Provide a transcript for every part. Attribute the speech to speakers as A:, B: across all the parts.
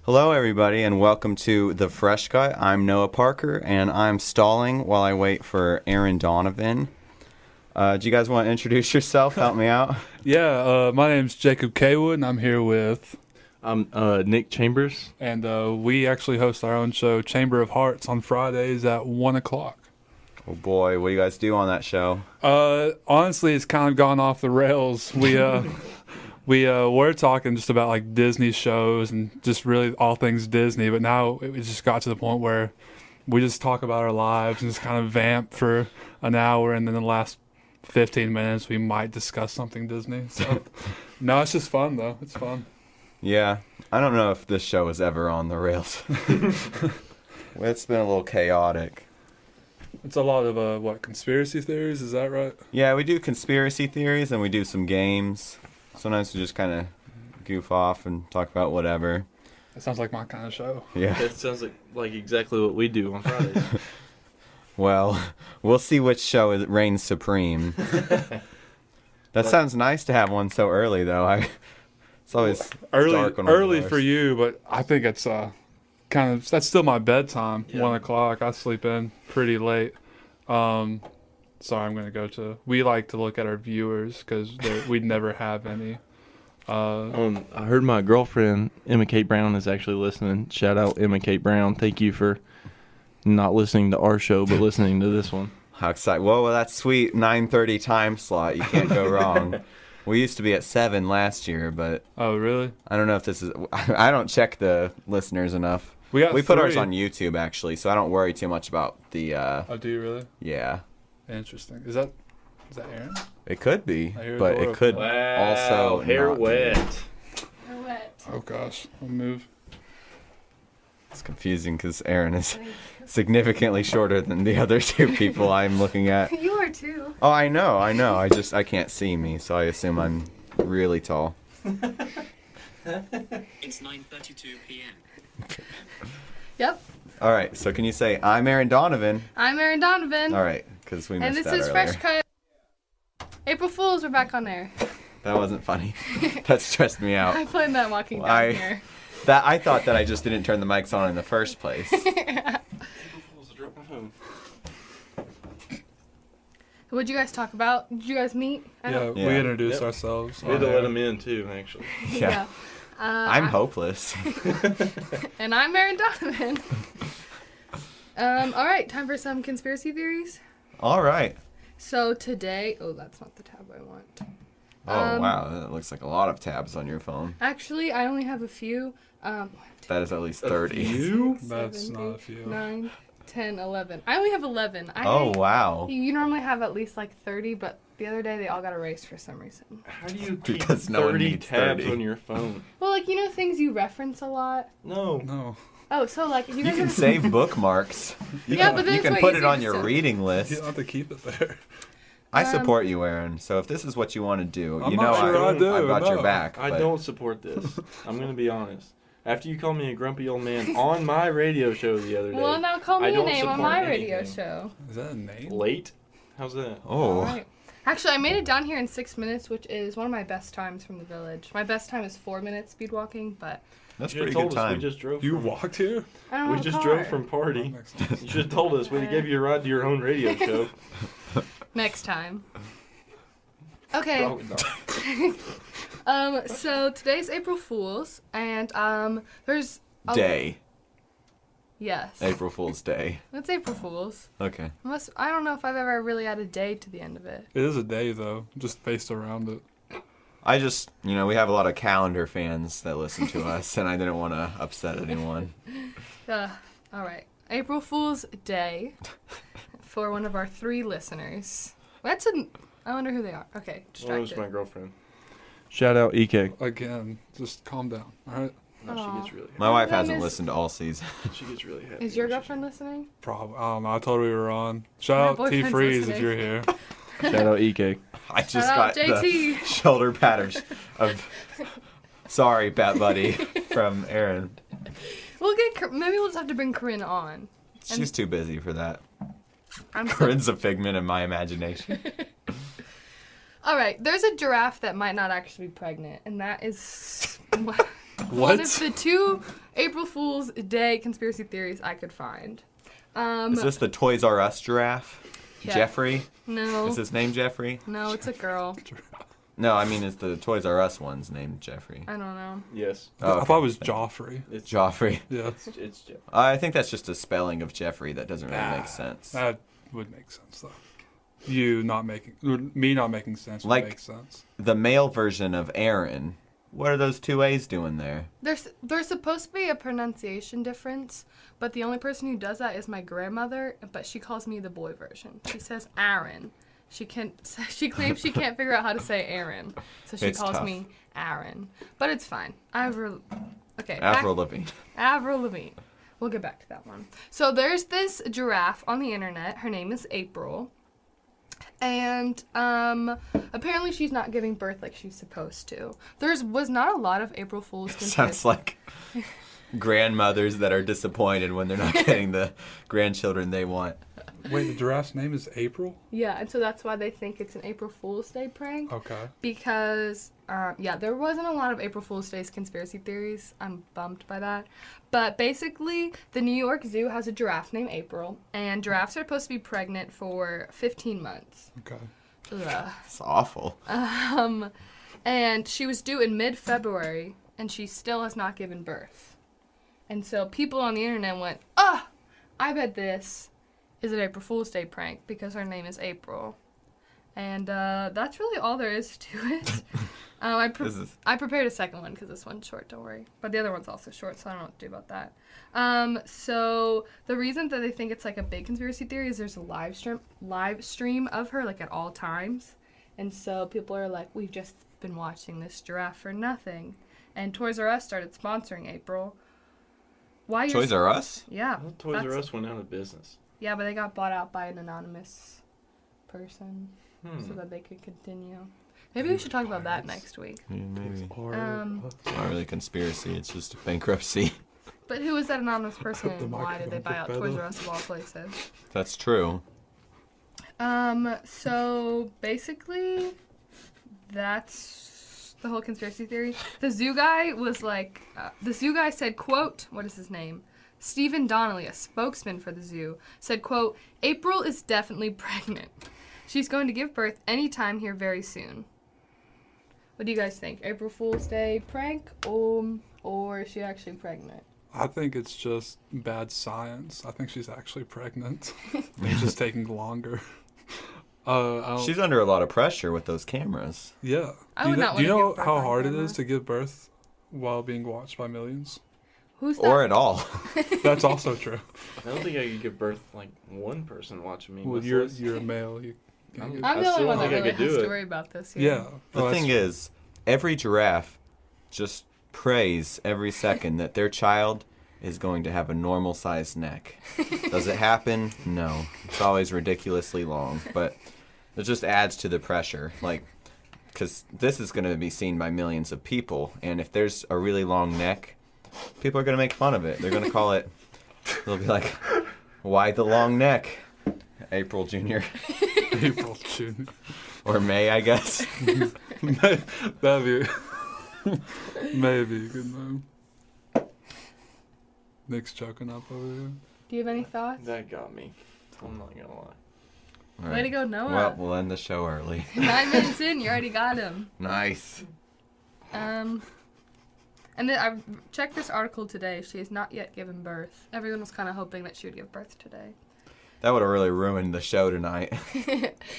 A: Hello, everybody, and welcome to The Fresh Cut. I'm Noah Parker, and I'm stalling while I wait for Erin Donovan. Do you guys want to introduce yourself? Help me out.
B: Yeah, my name's Jacob Cawood, and I'm here with...
C: I'm Nick Chambers.
B: And we actually host our own show, Chamber of Hearts, on Fridays at 1 o'clock.
A: Oh, boy. What do you guys do on that show?
B: Honestly, it's kind of gone off the rails. We're talking just about like Disney shows and just really all things Disney, but now it just got to the point where we just talk about our lives and just kind of vamp for an hour, and then the last 15 minutes we might discuss something Disney. So no, it's just fun though. It's fun.
A: Yeah, I don't know if this show is ever on the rails. It's been a little chaotic.
B: It's a lot of conspiracy theories, is that right?
A: Yeah, we do conspiracy theories and we do some games. Sometimes we just kind of goof off and talk about whatever.
B: That sounds like my kind of show.
A: Yeah.
C: That sounds like exactly what we do on Fridays.
A: Well, we'll see which show reigns supreme. That sounds nice to have one so early, though. It's always dark when
B: early for you, but I think it's that's still my bedtime.
C: Yeah.
B: 1 o'clock. I sleep in pretty late. Sorry, I'm going to go to... We like to look at our viewers because we'd never have any.
C: I heard my girlfriend, Emma Kate Brown, is actually listening. Shout out, Emma Kate Brown. Thank you for not listening to our show, but listening to this one.
A: How exciting. Well, that sweet 9:30 time slot. You can't go wrong. We used to be at 7 last year, but...
B: Oh, really?
A: I don't know if this is... I don't check the listeners enough.
B: We
A: put ours on YouTube, actually, so I don't worry too much about the...
B: Oh, do you really?
A: Yeah.
B: Interesting. Is that Erin?
A: It could be,
B: Hear
A: but
B: Dora.
A: it could
C: Wow,
A: also
C: hair
A: not be.
C: wet.
D: Hair wet.
B: Oh, gosh. I'll move.
A: It's confusing because Erin is significantly shorter than the other two people I'm looking at.
D: You are too.
A: Oh, I know. I can't see me, so I assume I'm really tall.
E: It's 9:32 p.m.
D: Yep.
A: All right, so can you say, I'm Erin Donovan?
D: I'm Erin Donovan.
A: All right, because we missed
D: And this
A: that
D: is
A: earlier.
D: Fresh Cut. April Fools, we're back on air.
A: That wasn't funny. That stressed me out.
D: I planned that walking down here.
A: I thought that I just didn't turn the mics on in the first place.
D: What'd you guys talk about? Did you guys meet?
A: Yeah.
B: We introduced ourselves.
C: We had to
B: on
C: let
B: air.
C: him in, too, actually.
A: Yeah. I'm hopeless.
D: And I'm Erin Donovan. All right, time for some conspiracy theories.
A: All right.
D: So today... Oh, that's not the tab I want.
A: Oh, wow. That looks like a lot of tabs on your phone.
D: Actually, I only have a few.
A: That is at least 30.
C: You?
B: That's not a few.
D: 9, 10, 11. I only have 11.
A: Oh, wow.
D: You normally have at least like 30, but the other day they all got erased for some reason.
C: How do you keep
A: Because no one
C: 30
A: needs
C: tabs
A: 30.
C: on your phone?
D: Well, like, you know, things you reference a lot.
C: No.
D: Oh, so like, if you
A: You
D: guys
A: can
D: are...
A: save bookmarks.
D: Yeah, but then
A: You
D: it's
A: can
D: way
A: put it
D: easier
A: on
D: just
A: your
D: to-
A: reading
B: You
A: list.
B: don't have to keep it there.
A: I support you, Erin. So if this is what you want to do,
B: I'm
A: you
B: not
A: know
B: sure I do,
A: I've got your
B: no.
A: back.
C: I
A: but-
C: don't support this. I'm going to be honest. After you called me a grumpy old man on my radio show the other day.
D: Well, now call me
C: I
D: a
C: don't
D: name on
C: support
D: my radio
C: anything.
D: show.
B: Is that a name?
C: Late? How's that?
A: Oh.
D: All right. Actually, I made it down here in 6 minutes, which is one of my best times from the village. My best time is 4 minutes speed walking, but
A: That's
C: You should
A: pretty
C: have
A: good
C: told us. We
A: time.
C: just drove.
B: You
C: from-
B: walked here?
D: I don't
C: We
D: have a
C: just
D: car.
C: drove from party.
B: Next time.
C: You should have told us. We'd have gave you a ride to your own radio show.
D: Next time. Okay.
C: Probably not.
D: So today's April Fool's, and there's
A: Day.
D: Yes.
A: April Fool's Day.
D: It's April Fool's.
A: Okay.
D: Unless I don't know if I've ever really had a day to the end of it.
B: It is a day, though, just based around it.
A: I just, we have a lot of calendar fans that listen to us, and I didn't want to upset anyone.
D: All right. April Fool's Day for one of our 3 listeners. I wonder who they are. Okay,
C: Well, it was
D: distracted.
C: my girlfriend. Shout out EK.
B: Again, just calm down, all right?
C: No,
D: Aw.
C: she gets really
A: My wife
D: that
A: hasn't
D: is-
A: listened to all season.
C: She gets really happy.
D: Is your
C: when she-
D: girlfriend listening?
B: Probably. I don't know. I told her we were on.
D: My
B: Shout out T
D: boyfriend's
B: Freeze if
D: listening.
B: you're here.
C: Shout out EK.
A: I just
D: Shout out
A: got the
D: JT.
A: shoulder pat of sorry, Bat Buddy, from Erin.
D: Maybe we'll just have to bring Corinne on.
A: She's too busy for that.
D: I'm so
A: Corinne's a figment of my imagination.
D: All right, there's a giraffe that might not actually be pregnant, and that is one
B: What?
D: of the 2 April Fool's Day conspiracy theories I could find.
A: Is this the Toys R Us giraffe?
D: Yeah.
A: Jeffrey?
D: No.
A: Is his name Jeffrey?
D: No, it's a girl.
A: No, I mean, is the Toys R Us one's name Jeffrey?
D: I don't know.
C: Yes.
A: Oh,
B: I thought it was Joffrey.
C: It's
A: Joffrey.
B: Yeah,
C: It's Jeff.
A: I think that's just a spelling of Jeffrey that doesn't really make sense.
B: that would make sense though. Me not making sense would
A: Like-
B: make sense.
A: The male version of Erin. What are those two A's doing there?
D: There's supposed to be a pronunciation difference, but the only person who does that is my grandmother, but she calls me the boy version. She says Aaron. She claims she can't figure out how to say Aaron, so she
A: It's
D: calls
A: tough.
D: me Aaron. But it's fine.
A: Avril Lavigne.
D: Avril Lavigne. We'll get back to that one. So there's this giraffe on the internet. Her name is April. And apparently she's not giving birth like she's supposed to. Was not a lot of April Fool's
A: Sounds like grandmothers that are disappointed when they're not getting the grandchildren they want.
B: Wait, the giraffe's name is April?
D: Yeah, and so that's why they think it's an April Fool's Day prank.
B: Okay.
D: Because, there wasn't a lot of April Fool's Day's conspiracy theories. I'm bummed by that. But basically, the New York Zoo has a giraffe named April, and giraffes are supposed to be pregnant for 15 months.
B: Okay.
D: Ugh.
A: It's awful.
D: And she was due in mid-February, and she still has not given birth. And so people on the internet went, I bet this is an April Fool's Day prank because her name is April. And that's really all there is to it. I prepared a second one because this one's short, don't worry. But the other one's also short, so I don't know what to do about that. So the reason that they think it's like a big conspiracy theory is there's a live stream of her like at all times. And so people are like, we've just been watching this giraffe for nothing. And Toys R Us started sponsoring April. Why
A: Toys R Us?
D: Yeah.
C: Well, Toys R Us went out of business.
D: Yeah, but they got bought out by an anonymous person so that they could continue. Maybe we should talk about that next week.
A: Yeah, maybe.
B: It's
A: It's not really a conspiracy, it's just a bankruptcy.
D: But who is that anonymous person
B: The
D: and why did they buy out
B: microphone
D: Toys
B: better.
D: R Us of all places?
A: That's true.
D: So basically, that's the whole conspiracy theory. The zoo guy was like, the zoo guy said, quote, what is his name? Stephen Donnelly, a spokesman for the zoo, said, quote, April is definitely pregnant. She's going to give birth anytime here very soon. What do you guys think? April Fool's Day prank or is she actually pregnant?
B: I think it's just bad science. I think she's actually pregnant. It's just taking longer.
A: She's under a lot of pressure with those cameras.
B: Yeah.
D: I would not
B: Do you
D: wanna
B: know
D: give birth
B: how
D: on
B: hard it
D: camera.
B: is to give birth while being watched by millions?
D: Who's that?
A: Or at all.
B: That's also true.
C: I don't think I could give birth like one person watching me.
B: Well,
C: much
B: you're
C: less-
B: a male. You can't get-
D: I'm
C: I
D: the only
C: still
D: one
C: don't
D: that
C: think I
D: really
C: could do
D: has to
C: it.
D: worry about this.
B: Yeah.
A: The
B: Oh,
A: thing
B: that's-
A: is, every giraffe just prays every second that their child is going to have a normal sized neck. Does it happen? No. It's always ridiculously long, but it just adds to the pressure. Like, because this is going to be seen by millions of people, and if there's a really long neck, people are going to make fun of it. They're going to call it, they'll be like, why the long neck? April Jr.
B: April, June.
A: Or May, I guess.
B: That'd be maybe a good name. Nick's choking up over here.
D: Do you have any thoughts?
C: That got me. I'm not gonna lie.
A: All
D: Way to go, Noah.
A: Well, we'll end the show early.
D: 9 minutes in, you already got him.
A: Nice.
D: And then I checked this article today. She has not yet given birth. Everyone was kind of hoping that she would give birth today.
A: That would have really ruined the show tonight.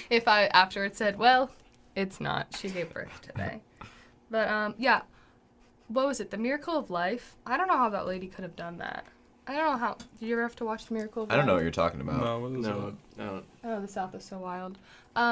D: If I afterwards said, well, it's not. She gave birth today. But, yeah. What was it? The Miracle of Life? I don't know how that lady could have done that. I don't know how. Did you ever have to watch The Miracle of Life?
A: I don't know what you're talking about.
B: No, what is
C: No, no.
D: Oh, the South is so wild.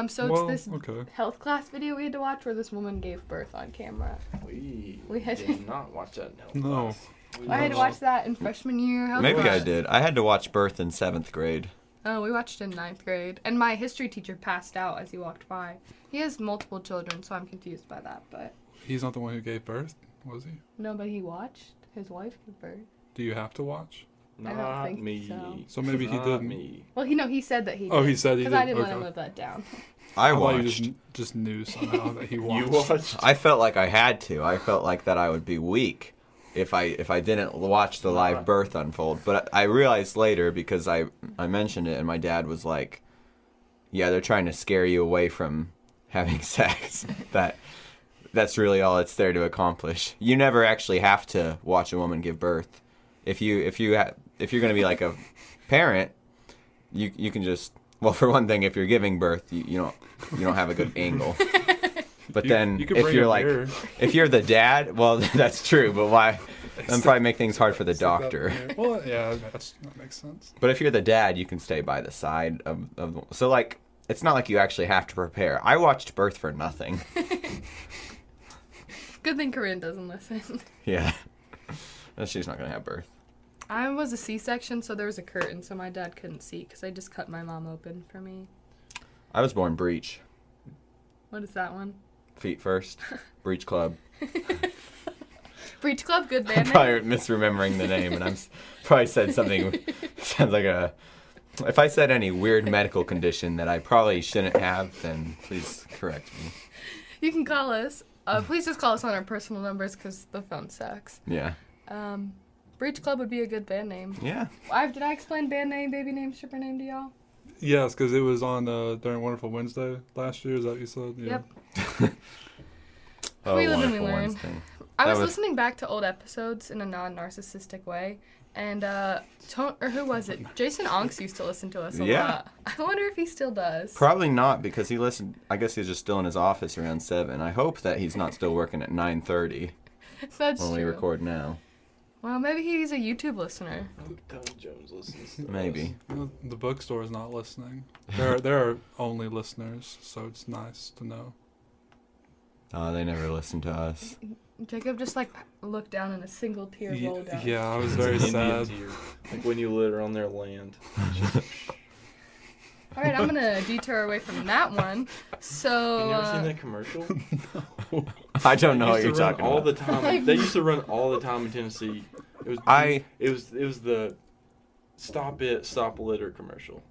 D: So
B: Well,
D: it's this
B: okay.
D: health class video we had to watch where this woman gave birth on camera.
C: We
D: had-
C: did not watch that in health
B: No.
C: class. We
D: I had to
C: watched-
D: watch that in freshman year. health
A: Maybe I
D: class.
A: did. I had to watch Birth in 7th grade.
D: Oh, we watched it in 9th grade. And my history teacher passed out as he walked by. He has multiple children, so I'm confused by that. But
B: He's not the one who gave birth, was he?
D: no, but he watched his wife give birth.
B: Do you have to watch?
D: I don't
C: Not
D: think
C: me.
D: so.
B: So maybe he
C: Not
B: didn't.
C: me.
D: Well, he said that he did.
B: Oh, he said he
D: Because I
B: did,
D: didn't let him
B: okay.
D: live that down.
A: I
B: thought you
A: watched.
B: just knew somehow that he watched.
C: You watched?
A: I felt like I had to. I felt like that I would be weak. if I didn't watch the live birth unfold. But I realized later, because I mentioned it, and my dad was like, yeah, they're trying to scare you away from having sex. That's really all it's there to accomplish. You never actually have to watch a woman give birth. If you're going to be like a parent, you can just, well, for one thing, if you're giving birth, you don't have a good angle. But then if you're like, if you're the dad, well, that's true. But why? That'd probably make things hard for the doctor.
B: Well, yeah, that makes sense.
A: But if you're the dad, you can stay by the side of so like, it's not like you actually have to prepare. I watched birth for nothing.
D: Good thing Corinne doesn't listen.
A: Yeah. She's not going to have birth.
D: I was a C-section, so there was a curtain, so my dad couldn't see because I just cut my mom open for me.
A: I was born breech.
D: What is that one?
A: Feet first. Breech Club.
D: Breech Club, good band
A: I'm
D: name.
A: probably misremembering the name, and I'm probably said something sounds like a. If I said any weird medical condition that I probably shouldn't have, then please correct me.
D: You can call us. Please just call us on our personal numbers because the phone sucks.
A: Yeah.
D: Breech Club would be a good band name.
A: Yeah.
D: Did I explain band name, baby name, stripper name to y'all?
B: Yes, because it was on during Wonderful Wednesday last year. Is that what you said? Yeah.
D: Yep.
A: Oh,
D: We live and we
A: Wonderful
D: learn.
A: Wednesday.
D: I
A: That
D: was
A: was-
D: listening back to old episodes in a non-narcissistic way, and who was it? Jason Onks used to listen to us a
A: Yeah.
D: lot. I wonder if he still does.
A: Probably not, because he listened. I guess he's just still in his office around 7. I hope that he's not still working at 9:30
D: That's
A: when
D: true.
A: we record now.
D: Well, maybe he's a YouTube listener.
C: Tom Jones listens. To
A: Maybe.
B: You know, the bookstore is not listening. There are only listeners, so it's nice to know.
A: Oh, they never listen to us.
D: Jacob just looked down and a single tear rolled down.
B: Yeah, I was
C: It's
B: very
C: an Indian
B: sad.
C: tear. Like when you litter on their land.
D: All right, I'm gonna detour away from that one. So
C: You never seen that commercial?
A: I don't know
C: They
A: what
C: used
A: you're
C: to run
A: talking
C: all
A: about.
C: the time. They used to run all the time in Tennessee. It was it was the Stop Litter commercial.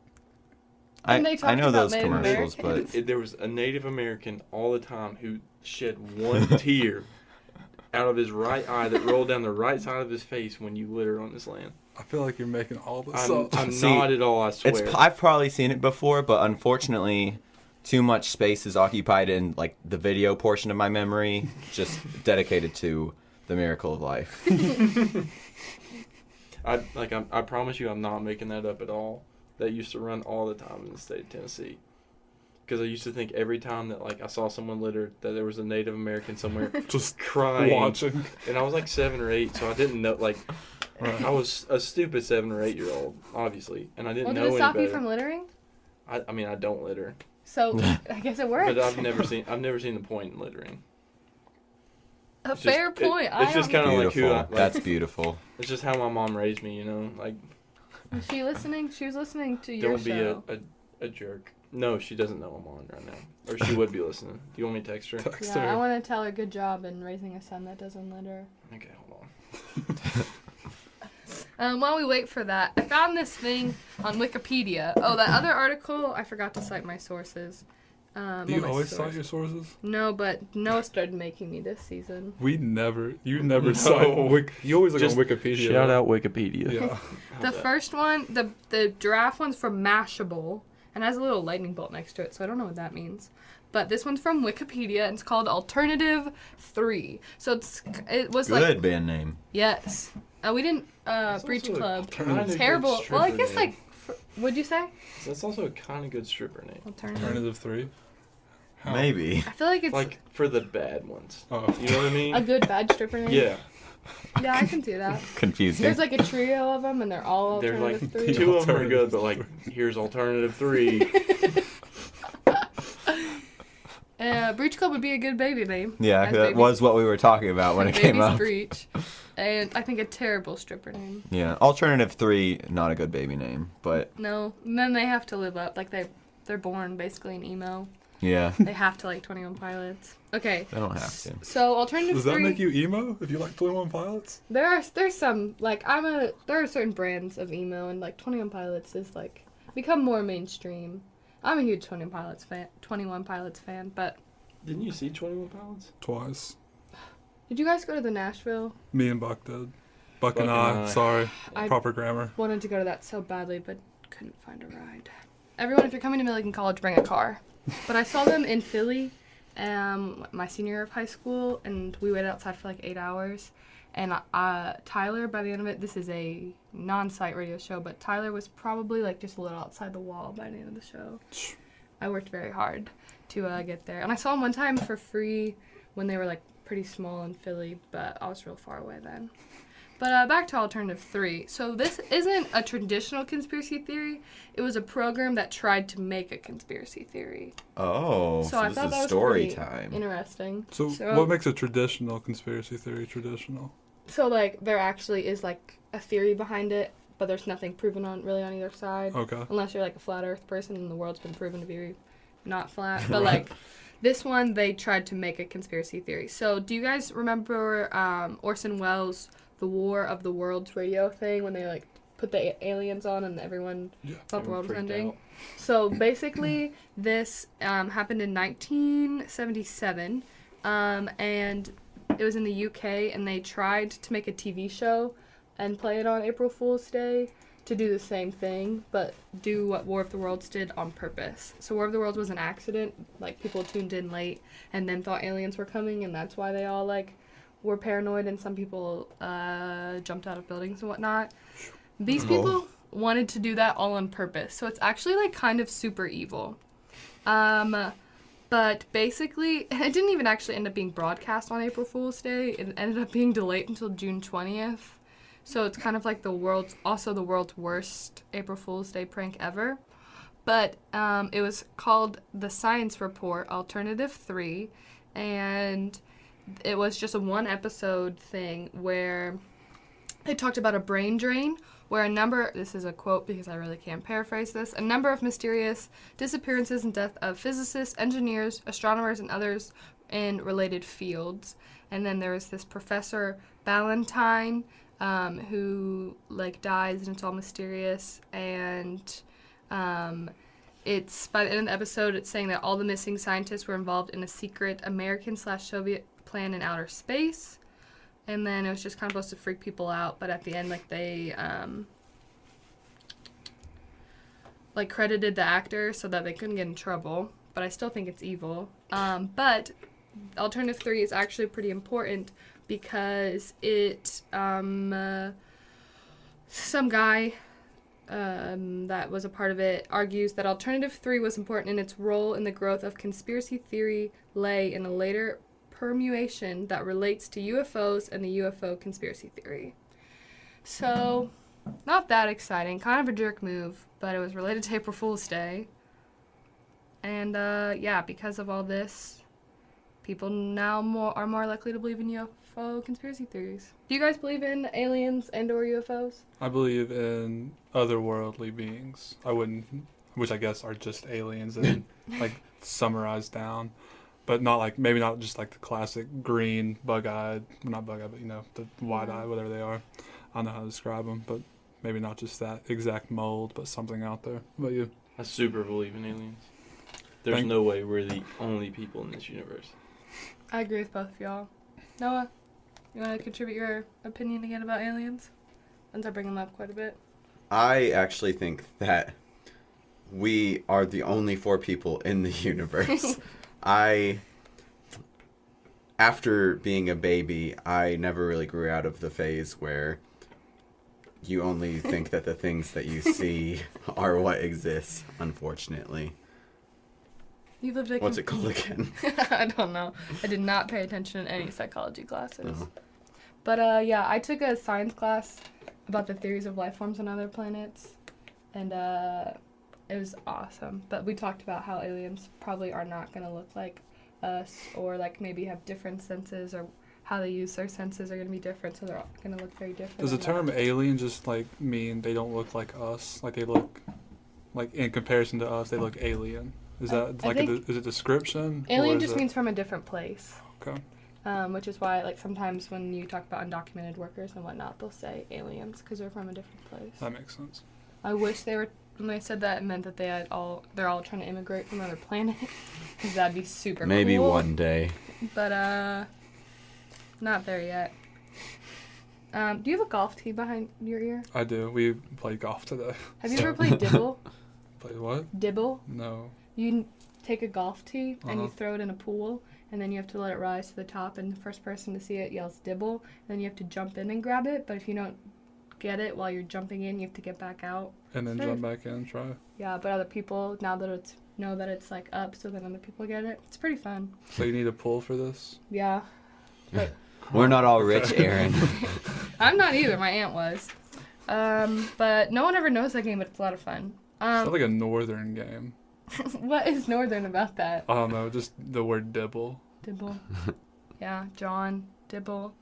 D: And they talked
A: I know
D: about
A: those
D: Native
A: commercials, but
D: Americans.
C: There was a Native American all the time who shed one tear out of his right eye that rolled down the right side of his face when you littered on his land.
B: I feel like you're making all this
C: I'm
B: up.
A: See,
C: not at all, I swear.
A: I've probably seen it before, but unfortunately, too much space is occupied in like the video portion of my memory, just dedicated to the miracle of life.
C: I promise you, I'm not making that up at all. That used to run all the time in the state of Tennessee. Because I used to think every time that I saw someone littered that there was a Native American somewhere
B: Just
C: crying.
B: watching.
C: And I was like 7 or 8, so I didn't know. I was a stupid 7 or 8 year old, obviously, and I didn't
D: Well,
C: know
D: did it
C: any
D: stop
C: better.
D: you from littering?
C: I mean, I don't litter,
D: So I guess it worked.
C: but I've never seen the point in littering.
D: A
C: It's
D: fair
C: just-
D: point.
C: it's just kind of like who
A: Beautiful. That's beautiful.
C: It's just how my mom raised me, you know. Like,
D: Was she listening? She was listening to your
C: don't be
D: show.
C: a jerk. No, she doesn't know I'm on right now, or she would be listening. Do you want me to text her?
B: Text
D: Yeah, I
B: her.
D: want to tell her good job in raising a son that doesn't litter.
C: Okay, hold on.
D: While we wait for that, I found this thing on Wikipedia. Oh, that other article, I forgot to cite my sources.
B: Do
D: well,
B: you
D: my
B: always
D: source.
B: cite your sources?
D: No, but Noah started making me this season.
B: You never
C: No.
B: cite. You always look
C: Just
B: on Wikipedia.
C: Shout out Wikipedia.
B: Yeah.
D: The
C: How's that?
D: first one, the giraffe one's from Mashable, and has a little lightning bolt next to it, so I don't know what that means. But this one's from Wikipedia, and it's called Alternative 3. So it was
A: Good
D: like,
A: band name.
D: yes. We didn't, Breach
C: also a
D: Club.
C: kinda good
D: Terrible. Well, I
C: stripper
D: guess
C: name.
D: what'd you say?
C: That's also a kind of good stripper name.
D: Alternative.
B: Alternative 3. How?
A: Maybe.
D: I feel like it's
C: Like for the bad ones.
B: Oh.
C: You know what I mean?
D: a good bad stripper name.
C: Yeah.
D: Yeah, I can see that.
A: Confusing.
D: There's like a trio of them, and they're all
C: They're like
D: Alternative 3.
C: 2 of them are good, but like here's alternative 3.
D: Breach Club would be a good baby name.
A: Yeah,
D: As
A: that
D: baby's-
A: was what we were talking about when it came
D: Baby's
A: up.
D: Breach. And I think a terrible stripper name.
A: Yeah, Alternative 3, not a good baby name, but
D: No. And then they have to live up. Like they're born basically in emo.
A: yeah,
D: They have to like 21 Pilots. Okay.
A: they don't have to.
D: So Alternative
B: Does that
D: 3.
B: make you emo if you like 21 Pilots?
D: There's some like there are certain brands of emo, and like 21 Pilots is like become more mainstream. I'm a huge 21 Pilots fan, but
C: Didn't you see 21 Pilots?
B: Twice.
D: Did you guys go to the Nashville?
B: Me and Buck did. Buck and
C: Buck and
B: I.
C: I.
B: Sorry.
D: I
B: Proper grammar.
D: wanted to go to that so badly, but couldn't find a ride. Everyone, if you're coming to Milligan College, bring a car. But I saw them in Philly, my senior year of high school, and we waited outside for like 8 hours. And Tyler, by the end of it, this is a non-site radio show, but Tyler was probably like just a little outside the wall by the end of the show. I worked very hard to get there. And I saw them one time for free when they were like pretty small in Philly, but I was real far away then. But back to Alternative 3. So this isn't a traditional conspiracy theory. It was a program that tried to make a conspiracy theory.
A: Oh, so
D: I
A: this
D: thought
A: is
D: that was
A: story
D: pretty
A: time.
D: interesting.
B: So what makes a traditional conspiracy theory traditional?
D: So like there actually is like a theory behind it, but there's nothing proven on either side.
B: Okay.
D: Unless you're like a flat Earth person and the world's been proven to be not flat. But like this one, they tried to make a conspiracy theory. So do you guys remember Orson Welles' The War of the Worlds radio thing when they like put the aliens on and everyone thought the world was ending?
C: Out.
D: So basically this happened in 1977 and it was in the UK, and they tried to make a TV show and play it on April Fool's Day to do the same thing, but do what War of the Worlds did on purpose. So War of the Worlds was an accident. Like, people tuned in late and then thought aliens were coming, and that's why they all, like, were paranoid, and some people jumped out of buildings and whatnot. These people wanted to do that all on purpose. So it's actually, like, kind of super evil. But basically, it didn't even actually end up being broadcast on April Fool's Day. It ended up being delayed until June 20th. So it's kind of like the world's worst April Fool's Day prank ever. But it was called The Science Report, Alternative 3. And it was just a one-episode thing where they talked about a brain drain where this is a quote because I really can't paraphrase this, a number of mysterious disappearances and death of physicists, engineers, astronomers, and others in related fields. And then there was this Professor Ballantyne who, like, dies, and it's all mysterious. And it's, by the end of the episode, it's saying that all the missing scientists were involved in a secret American/Soviet plan in outer space. And then it was just kind of supposed to freak people out, but at the end, like, they, like, credited the actor so that they couldn't get in trouble. But I still think it's evil. But Alternative 3 is actually pretty important because it, some guy that was a part of it argues that Alternative 3 was important in its role in the growth of conspiracy theory lay in a later permutation that relates to UFOs and the UFO conspiracy theory. So, not that exciting. Kind of a jerk move, but it was related to April Fool's Day. And, yeah, because of all this, people now are more likely to believe in UFO conspiracy theories. Do you guys believe in aliens and or UFOs?
B: I believe in otherworldly beings. Which I guess are just aliens and, like, summarized down. But not like, maybe not just like the classic green, bug-eyed, well, not bug-eyed, but, you know, the wide-eyed, whatever they are. I don't know how to describe them, but maybe not just that exact mold, but something out there. What about you?
C: I super believe in aliens. There's no way we're the only people in this universe.
D: I agree with both of y'all. Noah, you want to contribute your opinion again about aliens? Since I bring them up quite a bit.
F: I actually think that we are the only 4 people in the universe. After being a baby, I never really grew out of the phase where you only think that the things that you see are what exists, unfortunately.
D: You've lived
F: What's it called again?
D: I don't know. I did not pay attention in any psychology classes.
F: No.
D: But, yeah, I took a science class about the theories of life forms on other planets. And, it was awesome. But we talked about how aliens probably are not going to look like us or, like, maybe have different senses or how they use their senses are going to be different, so they're all going to look very different.
B: Does the term alien just, like, mean they don't look like us? Like, they look, like, in comparison to us, they look alien? Is that, like, is it description?
D: Alien just means from a different place.
B: Okay.
D: Which is why, like, sometimes when you talk about undocumented workers and whatnot, they'll say aliens because they're from a different place.
B: That makes sense.
D: I wish they were, when they said that, it meant that they're all trying to immigrate from another planet because that'd be super
A: Maybe
D: cool.
A: one day.
D: But, not there yet. Do you have a golf tee behind your ear?
B: I do. We played golf today.
D: Have you ever played dibble?
B: Played what?
D: Dibble?
B: No.
D: You take a golf tee and you
B: Uh-huh.
D: throw it in a pool, and then you have to let it rise to the top, and the first person to see it yells dibble, and then you have to jump in and grab it, but if you don't get it while you're jumping in, you have to get back out.
B: And then
D: Sure.
B: jump back in and try.
D: Yeah, but other people, now that it's, know that it's like up, so then other people get it. It's pretty fun.
B: So you need a pull for this?
D: Yeah.
F: We're not all rich, Erin.
D: I'm not either. My aunt was. But no one ever knows that game, but it's a lot of fun.
B: Sounds like a northern game.
D: What is northern about that?
B: I don't know, just the word dibble.
D: Dibble. Yeah, John, Dibble,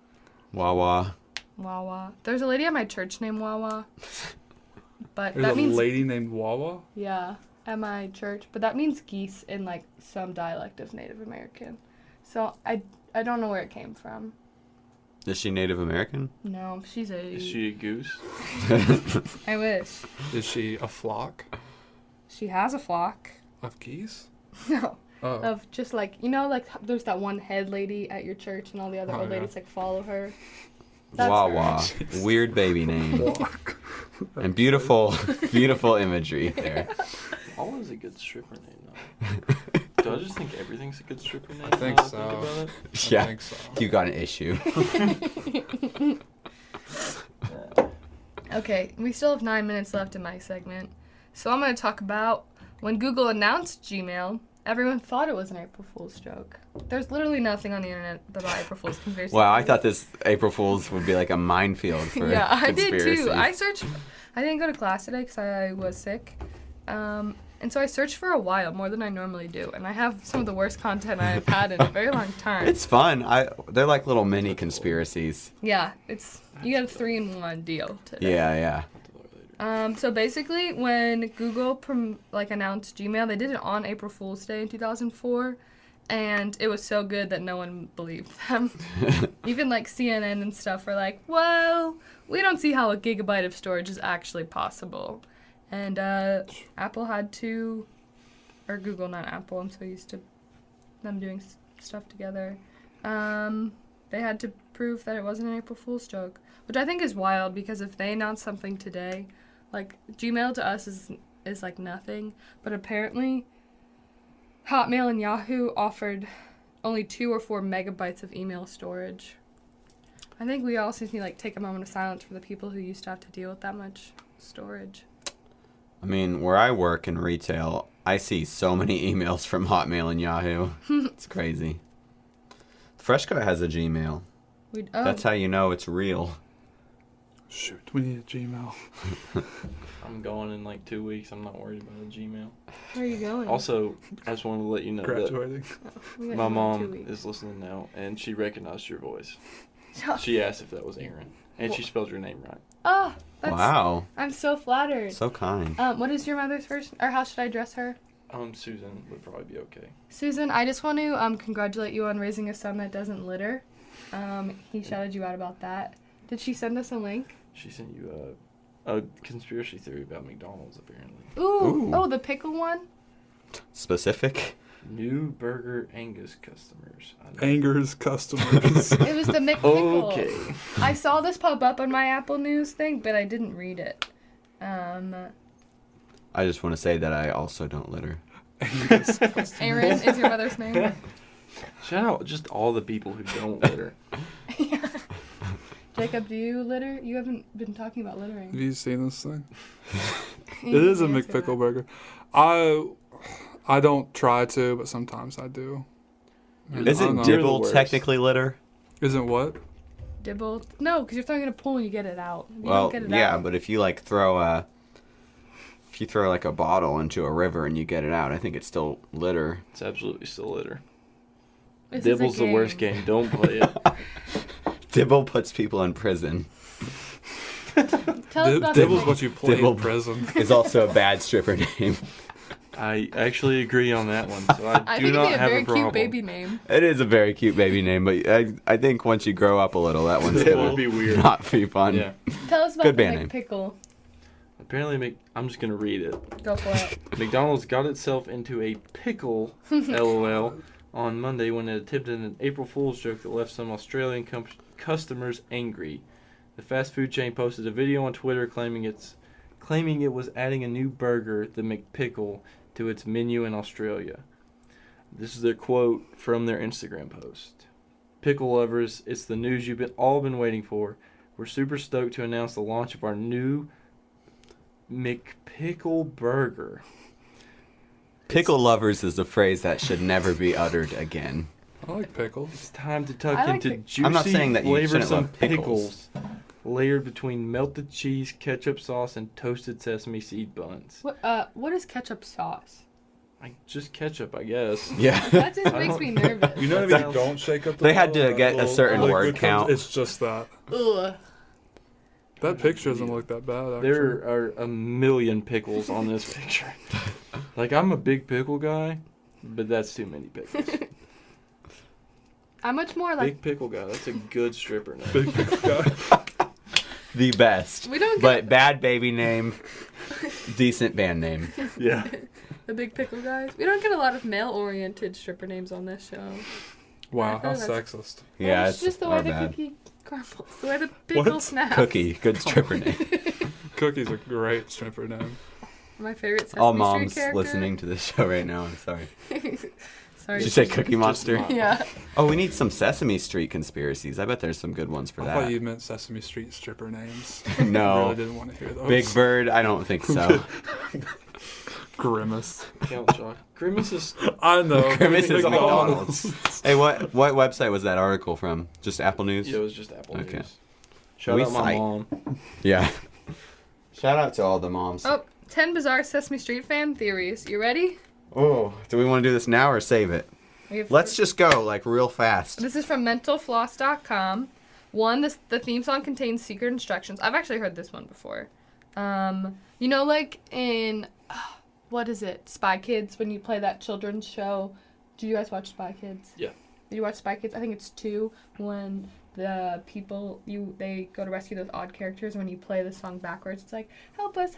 F: Wawa.
D: Wawa. There's a lady at my church named Wawa. But
B: There's
D: that
B: a
D: means
B: lady named Wawa?
D: yeah, at my church. But that means geese in like some dialect of Native American. So I don't know where it came from.
F: Is she Native American?
D: No, she's a.
C: Is she a goose?
D: I wish.
B: Is she a flock
D: She has a flock.
B: of geese?
D: No.
B: Oh.
D: Of just like, you know, like there's that one head lady at your church and all the other
B: Oh,
D: old
B: yeah.
D: ladies like follow her. That's
F: Wawa.
D: her.
F: Weird baby name. And beautiful, beautiful imagery there.
C: Wawa is a good stripper name, though. Do I just think everything's a good stripper name?
B: I think
C: now that
B: so.
C: about it?
B: I
F: Yeah,
B: think so.
F: you got an issue.
D: Okay, we still have 9 minutes left in my segment. So I'm going to talk about when Google announced Gmail, everyone thought it was an April Fool's joke. There's literally nothing on the internet about April Fool's conspiracy.
F: Wow, I
D: theories.
F: thought this April Fool's would be like a minefield for
D: Yeah, I did
F: conspiracies.
D: too. I searched. I didn't go to class today because I was sick. And so I searched for a while, more than I normally do. And I have some of the worst content I've had in a very long time.
F: It's fun. They're like little mini conspiracies.
D: Yeah, you get a 3-in-1 deal today.
F: Yeah.
D: So basically, when Google announced Gmail, they did it on April Fool's Day in 2004, and it was so good that no one believed them. Even like CNN and stuff were like, "Well, we don't see how a gigabyte of storage is actually possible," and Apple had to, or Google, not Apple. I'm so used to them doing stuff together. They had to prove that it wasn't an April Fool's joke, which I think is wild because if they announce something today. Like, Gmail to us is like nothing, but apparently Hotmail and Yahoo offered only 2 or 4 megabytes of email storage. I think we also need to like take a moment of silence for the people who used to have to deal with that much storage.
F: I mean, where I work in retail, I see so many emails from Hotmail and Yahoo. It's crazy. Freshco has a Gmail. That's how you know it's real.
B: Shoot, we need a Gmail.
C: I'm going in like 2 weeks. I'm not worried about a Gmail.
D: Where are you going?
C: Also, I just wanted to let you know that
B: Graduating.
D: We got
C: my
D: you in 2
C: mom
D: weeks.
C: is listening now, and she recognized your voice. She asked if that was Erin, and she spelled your name right.
D: Oh, that's,
F: Wow.
D: I'm so flattered.
F: So kind.
D: What is your mother's first, or how should I address her?
C: Susan would probably be okay.
D: Susan, I just want to congratulate you on raising a son that doesn't litter. He shouted you out about that. Did she send us a link?
C: She sent you a conspiracy theory about McDonald's, apparently.
D: Ooh.
F: Ooh.
D: Oh, the pickle one?
F: Specific.
C: New burger Angus customers.
B: Angers customers.
D: It was the McPickle.
C: Okay.
D: I saw this pop up on my Apple News thing, but I didn't read it.
F: I just want to say that I also don't litter.
D: Erin is your mother's name?
C: Shout out just all the people who don't litter.
D: Jacob, do you litter? You haven't been talking about
B: Have
D: littering.
B: you seen this thing?
D: You
B: It is a
D: can answer
B: McPickle
D: that.
B: burger. I don't try to, but sometimes I do. And I don't
F: Isn't
B: know.
C: You're the
F: dibble
C: worst.
F: technically litter?
B: Isn't what?
D: Dibble? No, because you're throwing it in a pool and you get it out. You
F: Well,
D: don't get it
F: yeah,
D: out.
F: but if you like throw like a bottle into a river and you get it out, I think it's still litter.
C: It's absolutely still litter.
D: This is a
C: Dibble's the worst game. Don't play it.
F: Dibble puts people in prison.
D: Tell us about
B: Dibble's
D: the
B: what you play
F: Dibble.
B: in prison.
F: Is also a bad stripper name.
C: I actually agree on that one, so
D: I
C: I
D: think
C: do
D: it'd
C: not
D: be a
C: have
D: very
C: a problem.
D: cute baby name.
F: It is a very cute baby name, but I think once you grow up a little, that one's
C: It
F: gonna
C: would be weird.
F: not be fun.
C: Yeah.
D: Tell us about
F: Good
D: the
F: band name.
D: McPickle.
C: Apparently, I'm just gonna read it.
D: Go for it.
C: McDonald's got itself into a pickle, LOL, on Monday when it attempted an April Fool's joke that left some Australian customers angry. The fast food chain posted a video on Twitter claiming it was adding a new burger, the McPickle, to its menu in Australia. This is their quote from their Instagram post. Pickle lovers, it's the news you've all been waiting for. We're super stoked to announce the launch of our new McPickle burger.
F: Pickle lovers is a phrase that should never be uttered again.
B: I like pickles.
C: It's time to tuck into juicy,
F: I'm not saying that you shouldn't
C: flavorsome
F: love pickles.
C: layered between melted cheese, ketchup sauce, and toasted sesame seed buns.
D: What is ketchup sauce?
C: Just ketchup, I guess.
F: Yeah.
D: That just makes me nervous.
B: You know, if you don't shake up the
F: They had
B: bottle,
F: to
B: that
F: get a
B: little
F: certain
B: liquid
F: word count.
B: It's just that.
D: Ugh.
B: That picture doesn't look that bad, actually.
C: There are a million pickles on this picture. Like, I'm a big pickle guy, but that's too many pickles.
D: I'm much more like.
C: Big pickle guy. That's a good stripper name.
B: Big pickle guy.
F: The best.
D: We don't
F: But bad baby name, decent band name.
C: Yeah.
D: the big pickle guys. We don't get a lot of male-oriented stripper names on this show.
B: Wow, how
D: That's-
B: sexist.
F: Yeah,
D: it's just the way
F: our
D: the
F: bad.
D: cookie crumbles, the way the pickle snaps.
F: Cookie, good stripper name.
B: Cookie's a great stripper name.
D: My favorite Sesame
F: All
D: Street
F: moms
D: character.
F: listening to this show right now, I'm sorry.
D: Sorry.
F: Did you say Cookie Monster?
C: mom.
D: Yeah.
F: Oh, we need some Sesame Street conspiracies. I bet there's some good ones for
B: I
F: that.
B: thought you meant Sesame Street stripper names. I
F: No.
B: really didn't want to hear those.
F: Big Bird, I don't think so.
B: Grimace.
C: Count Shock. Grimace is...
B: I know.
F: Grimace is
B: McDonald's.
F: McDonald's. Hey, what website was that article from? Just Apple News?
C: Yeah, it was just Apple
F: Okay.
C: News. Shout
F: We
C: out my
F: cite.
C: mom.
F: Yeah. Shout out to all the moms.
D: Oh, 10 bizarre Sesame Street fan theories. You ready?
F: Oh, do we want to do this now or save it?
D: We have
F: Let's just go, like, real fast.
D: This is from mentalfloss.com. One, the theme song contains secret instructions. I've actually heard this one before. You know, like in, what is it? Spy Kids, when you play that children's show. Do you guys watch Spy Kids?
C: Yeah.
D: Did you watch Spy Kids? I think it's 2, when the people, they go to rescue those odd characters, and when you play the song backwards, it's like, help us,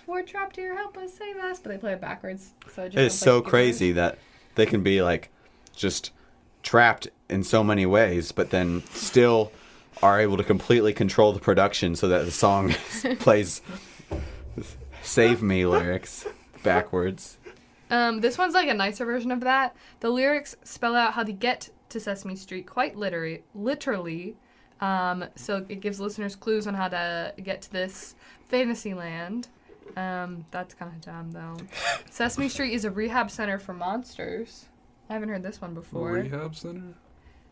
D: we're trapped here, help us, save us. But they play it backwards. So it just
F: It's
D: sounds
F: so
D: like
F: crazy that they can be, like, just trapped in so many ways, but then still are able to completely control the production so that the song plays Save Me lyrics backwards.
D: This one's like a nicer version of that. The lyrics spell out how to get to Sesame Street quite literally. So it gives listeners clues on how to get to this fantasy land. That's kind of dumb, though. Sesame Street is a rehab center for monsters. I haven't heard this one before.
B: Rehab center?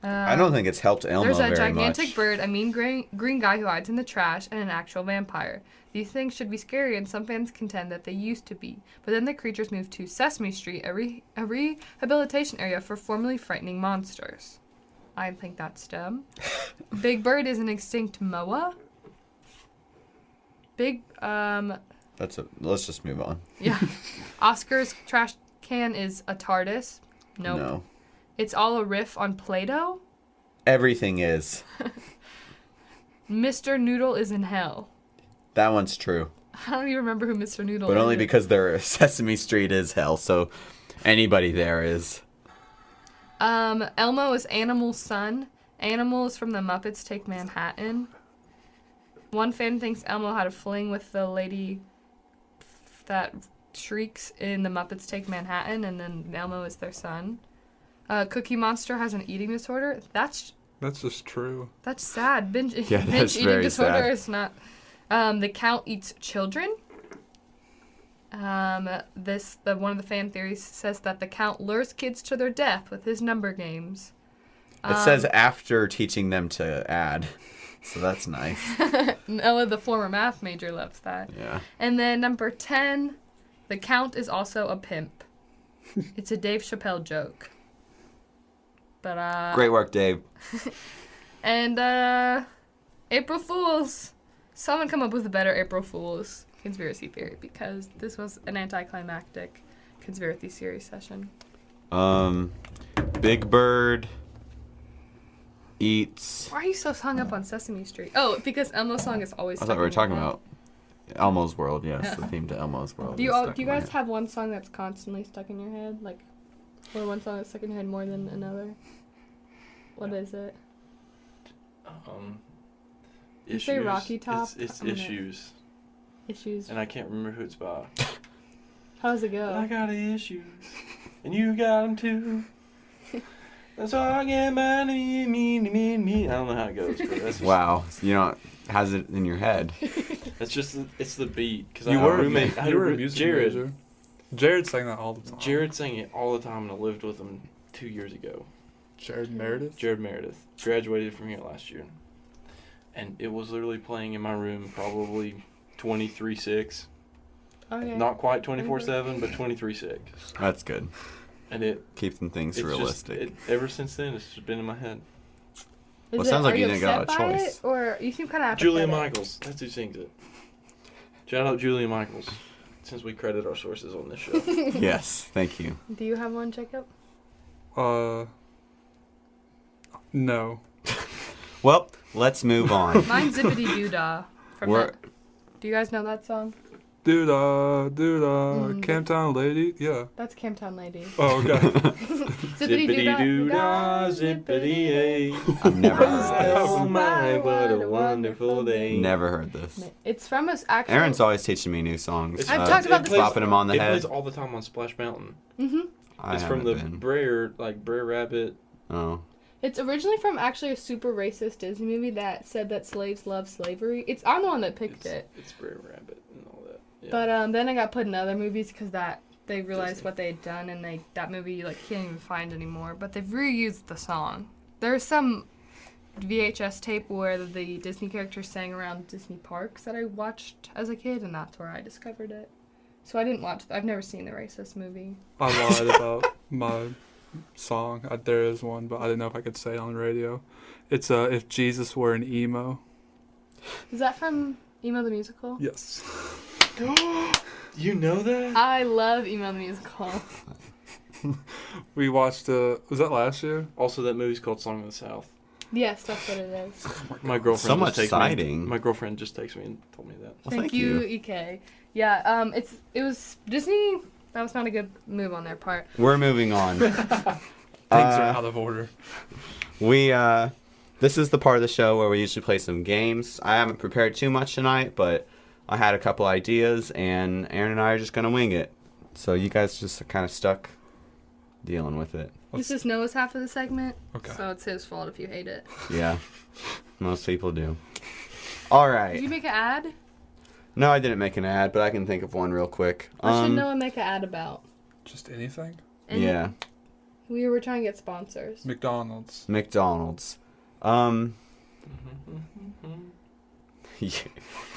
F: I don't think it's helped Elmo
D: There's a
F: very
D: gigantic
F: much.
D: bird, a mean green guy who hides in the trash, and an actual vampire. These things should be scary, and some fans contend that they used to be. But then the creatures moved to Sesame Street, a rehabilitation area for formerly frightening monsters. I think that's dumb. Big Bird is an extinct moa.
F: Let's just move on.
D: Yeah. Oscar's trash can is a TARDIS. Nope.
F: No.
D: It's all a riff on Play-Doh.
F: Everything is.
D: Mr. Noodle is in hell.
F: That one's true.
D: I don't even remember who Mr. Noodle
F: But
D: is.
F: only because Sesame Street is hell, so anybody there is.
D: Elmo is Animal's son. Animal is from the Muppets Take Manhattan. One fan thinks Elmo had a fling with the lady that shrieks in the Muppets Take Manhattan, and then Elmo is their son. Cookie Monster has an eating disorder. That's
B: just true.
D: That's sad. Binge
F: that's
D: eating
F: very
D: disorder
F: sad.
D: is not. The Count eats children. One of the fan theories says that the Count lures kids to their death with his number games.
F: It says after teaching them to add. So that's nice.
D: Noah, the former math major, loves that.
F: Yeah.
D: And then number 10, the Count is also a pimp. It's a Dave Chappelle joke. But
F: Great work, Dave.
D: And April Fools. Someone come up with a better April Fools conspiracy theory, because this was an anticlimactic conspiracy series session.
F: Big Bird eats.
D: Why are you so hung up on Sesame Street? Oh, because Elmo's song is always.
F: I thought we were talking about Elmo's World. Yes, the theme to Elmo's World.
D: Do
F: is
D: you
F: stuck in
D: guys
F: my head.
D: have one song that's constantly stuck in your head? Like, Or one song that's stuck in your head more than another? What is it? You
C: Issues.
D: say Rocky Top?
C: It's Issues.
D: Issues.
C: And I can't remember who it's by.
D: How does it go?
C: I got issues, and you got them too. That's all I get mad at me. I don't know how it goes, but that's just,
F: Wow. You know, has it in your head?
C: That's just it's the beat. Cause
B: You
C: I had
B: were
C: a roommate. I had
B: you
C: a
B: were a
C: roommate,
B: music
C: Jared.
B: major. Jared sang that all the time.
C: Jared sang it all the time, and I lived with him 2 years ago.
B: Jared Meredith.
C: Jared Meredith graduated from here last year, and it was literally playing in my room probably 23/6.
D: Okay.
C: Not quite 24/7, but 23/6.
F: That's good.
C: And it
F: Keeping things
C: it's
F: realistic.
C: ever since then, it's just been in my head.
F: Well, it sounds like
D: are
F: you didn't got a
D: upset by
F: choice.
D: it, or you seem kind of
C: Julia Michaels, that's who sings it. Shout out Julia Michaels, since we credit our sources on this show.
F: Yes, thank you.
D: Do you have one, Jacob?
B: No.
F: Well, let's move on.
D: Mine's Zippity Doo Dah.
F: We're-
D: Do you guys know that song?
B: Doo-dah, Camptown Lady. Yeah.
D: That's Camptown Lady.
B: Oh, okay.
C: Zippity doo dah, zippity a.
F: I've never heard
C: Oh my, what a wonderful
F: this.
C: day.
F: Never heard this.
D: It's from us actually.
F: Aaron's always teaching me new songs.
D: I've talked about this
F: Popping them on the
C: It
F: head.
C: plays all the time on Splash Mountain.
F: I
C: It's from
F: haven't
C: the
F: been.
C: Brer Rabbit.
F: Oh.
D: It's originally from actually a super racist Disney movie that said that slaves love slavery. I'm the one that picked it.
C: It's Brer Rabbit and all that. Yeah.
D: But then it got put in other movies because they realized
C: Disney.
D: what they had done, and that movie you can't even find anymore. But they've reused the song. There's some VHS tape where the Disney characters sang around Disney parks that I watched as a kid, and that's where I discovered it. So I didn't watch. I've never seen the racist movie.
B: I lied about my song. There is one, but I didn't know if I could say it on the radio. It's If Jesus Were an Emo.
D: Is that from Emo the Musical?
B: Yes.
C: You know that?
D: I love Emo the Musical.
B: We watched, was that last year?
C: Also, that movie's called Song of the South.
D: Yes, that's what it is.
C: My girlfriend
F: So much
C: just texted
F: citing.
C: me. My girlfriend just texted me and told me that.
F: Well,
D: Thank you, EK. Yeah, it was Disney. That was not a good move on their part.
F: We're moving on.
B: Things are out of order.
F: This is the part of the show where we usually play some games. I haven't prepared too much tonight, but I had a couple ideas, and Aaron and I are just going to wing it. So you guys just kind of stuck dealing with it.
D: This is Noah's half of the segment,
B: Okay.
D: so it's his fault if you hate it.
F: Yeah, most people do. All right.
D: Did you make an ad?
F: No, I didn't make an ad, but I can think of one real quick.
D: What should Noah make an ad about?
B: Just anything?
F: Yeah,
D: We were trying to get sponsors.
B: McDonald's.
F: McDonald's.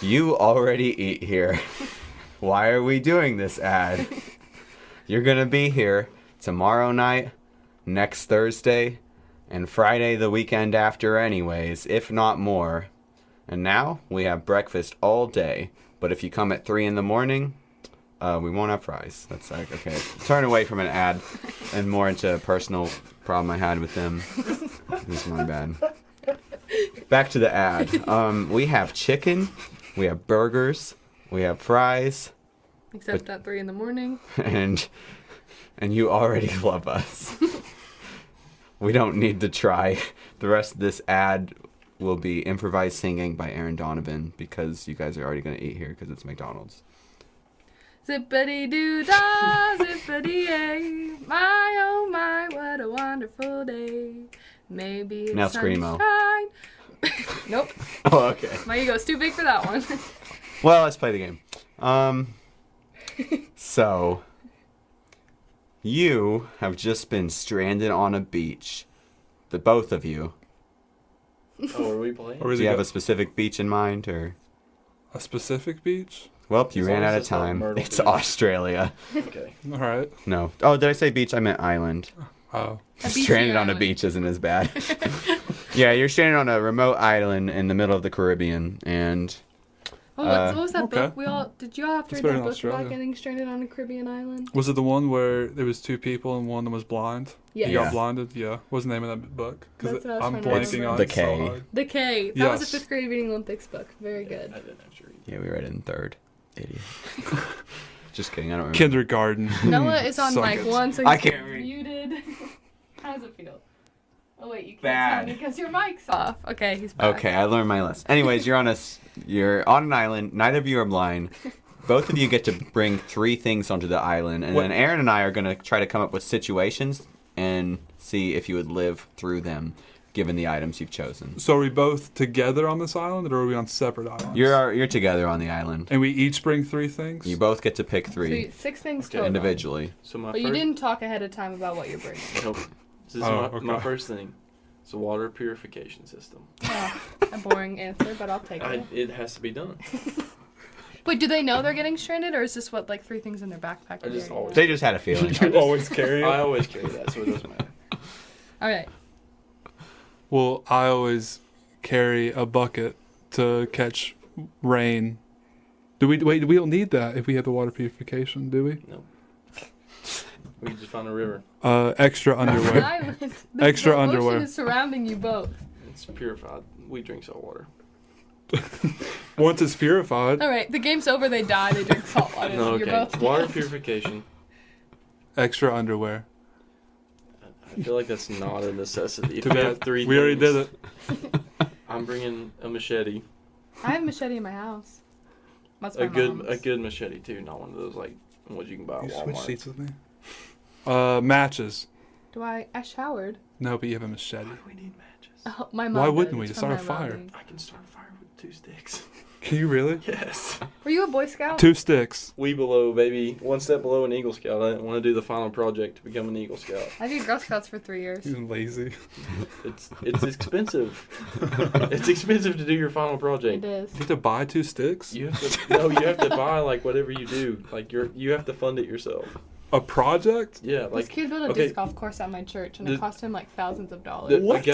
F: You already eat here. Why are we doing this ad? You're gonna be here tomorrow night, next Thursday, and Friday the weekend after anyways, if not more. And now we have breakfast all day, but if you come at 3 in the morning, we won't have fries. That's like, okay. Turn away from an ad and more into a personal problem I had with them. This is my bad. Back to the ad. We have chicken, we have burgers, we have fries,
D: Except at 3 in the morning.
F: and you already love us. We don't need to try. The rest of this ad will be improvised singing by Aaron Donovan because you guys are already going to eat here because it's McDonald's.
D: Zippity doo dah, zippity a. My oh my, what a wonderful day. Maybe it's
F: Now screamo.
D: sunshine. Nope.
F: Oh, okay.
D: My ego's too big for that one.
F: Well, let's play the game. So, you have just been stranded on a beach. The both of you.
C: Oh, are we playing?
B: Or
F: Do
B: is
F: you
B: it
F: have a specific beach in mind, or?
B: a specific beach?
F: Well, you
C: As
F: ran
C: long as
F: out of
C: it's not
F: time.
C: Myrtle
F: It's
C: Beach.
F: Australia.
C: Okay.
B: All right.
F: No. Oh, did I say beach? I meant island.
B: Oh.
D: A beachy
F: Stranded on a
D: island.
F: beach isn't as bad. Yeah, you're stranded on a remote island in the middle of the Caribbean, and
D: Oh, what was that
B: okay.
D: book? Did you all have to
B: It's
D: read
B: better
D: that
B: than
D: book about
B: Australia.
D: getting stranded on a Caribbean island?
B: Was it the one where there was two people and one of them was blind?
D: Yes.
B: You
F: Yeah.
B: got blinded? Yeah. What's the name of that book?
D: That's what I was
B: I'm
D: trying to
B: blanking
D: remember.
B: on
F: The
B: it so
F: K.
B: hard.
D: The K. That was a
B: Yes.
D: 5th grade reading Olympics book. Very good.
C: I didn't actually read.
F: yeah, we read it in third. Idiot. Just kidding. I don't remember.
B: Kindergarten.
D: Noah is on
B: Suck
D: mic
B: it.
D: 1, so
F: I
D: he's
F: can't read.
D: muted. How does it feel? Oh wait, you can't
F: Bad.
D: tell me because your mic's off. Okay, he's back.
F: Okay, I learned my lesson. Anyways, you're on an island. Neither of you are blind. Both of you get to bring 3 things onto the island, and then Erin and I are going to try to come up with situations and see if you would live through them, given the items you've chosen.
B: So are we both together on this island, or are we on separate islands?
F: You're together on the island.
B: And we each bring 3 things?
F: You both get to pick 3
D: So 6 things
C: Okay.
D: total.
F: individually.
C: So my
D: But you
C: first,
D: didn't talk ahead of time about what you're bringing.
C: Nope. This is
B: Oh,
C: my
B: okay.
C: first thing. It's a water purification system.
D: Oh, a boring answer, but I'll take it.
C: It has to be done.
D: Wait, do they know they're getting stranded, or is this what 3 things in their backpack?
C: I just always-
F: They just had a feeling.
B: You always carry
C: I
B: it?
C: always carry that, so it doesn't matter.
D: All right.
B: Well, I always carry a bucket to catch rain. We don't need that if we have the water purification, do we?
C: No. We can just find a river.
B: Extra underwear.
D: Island.
B: Extra
D: the
B: underwear.
D: ocean is surrounding you both.
C: It's purified. We drink salt water.
B: Once it's purified,
D: All right, the game's over. They die. They drink salt water.
C: No,
D: You're
C: okay.
D: both
C: Water purification.
B: extra underwear.
C: I feel like that's not a necessity. If
B: Too
C: we
B: bad.
C: have 3
B: We already
C: things,
B: did it.
C: I'm bringing a machete.
D: I have a machete in my house. That's my
C: A
D: mom's.
C: good machete too, not one of those like what you can buy at
B: You switch
C: Walmart.
B: seats with me. Matches.
D: Do I showered.
B: No, but you have a machete.
C: Why do we need matches?
D: Oh, my mom.
B: Why
D: did.
B: wouldn't we?
D: It's
B: To
D: from
B: start a
D: my
B: fire.
D: mom.
C: I can start a fire with 2 sticks.
B: Can you really?
C: Yes.
D: Were you a Boy Scout?
B: 2 sticks.
C: We below, baby. 1 step below an Eagle Scout. I didn't want to do the final project to become an Eagle Scout.
D: I did Girl Scouts for 3 years.
B: He's lazy.
C: It's expensive. It's expensive to do your final
D: It
C: project.
D: is.
B: You have to buy 2 sticks?
C: You have to buy like whatever you do. Like you have to fund it yourself.
B: A project?
C: Yeah,
D: This
C: like
D: kid built a
C: okay.
D: disc golf course at my church, and
C: The-
D: it cost him like thousands of dollars.
B: What?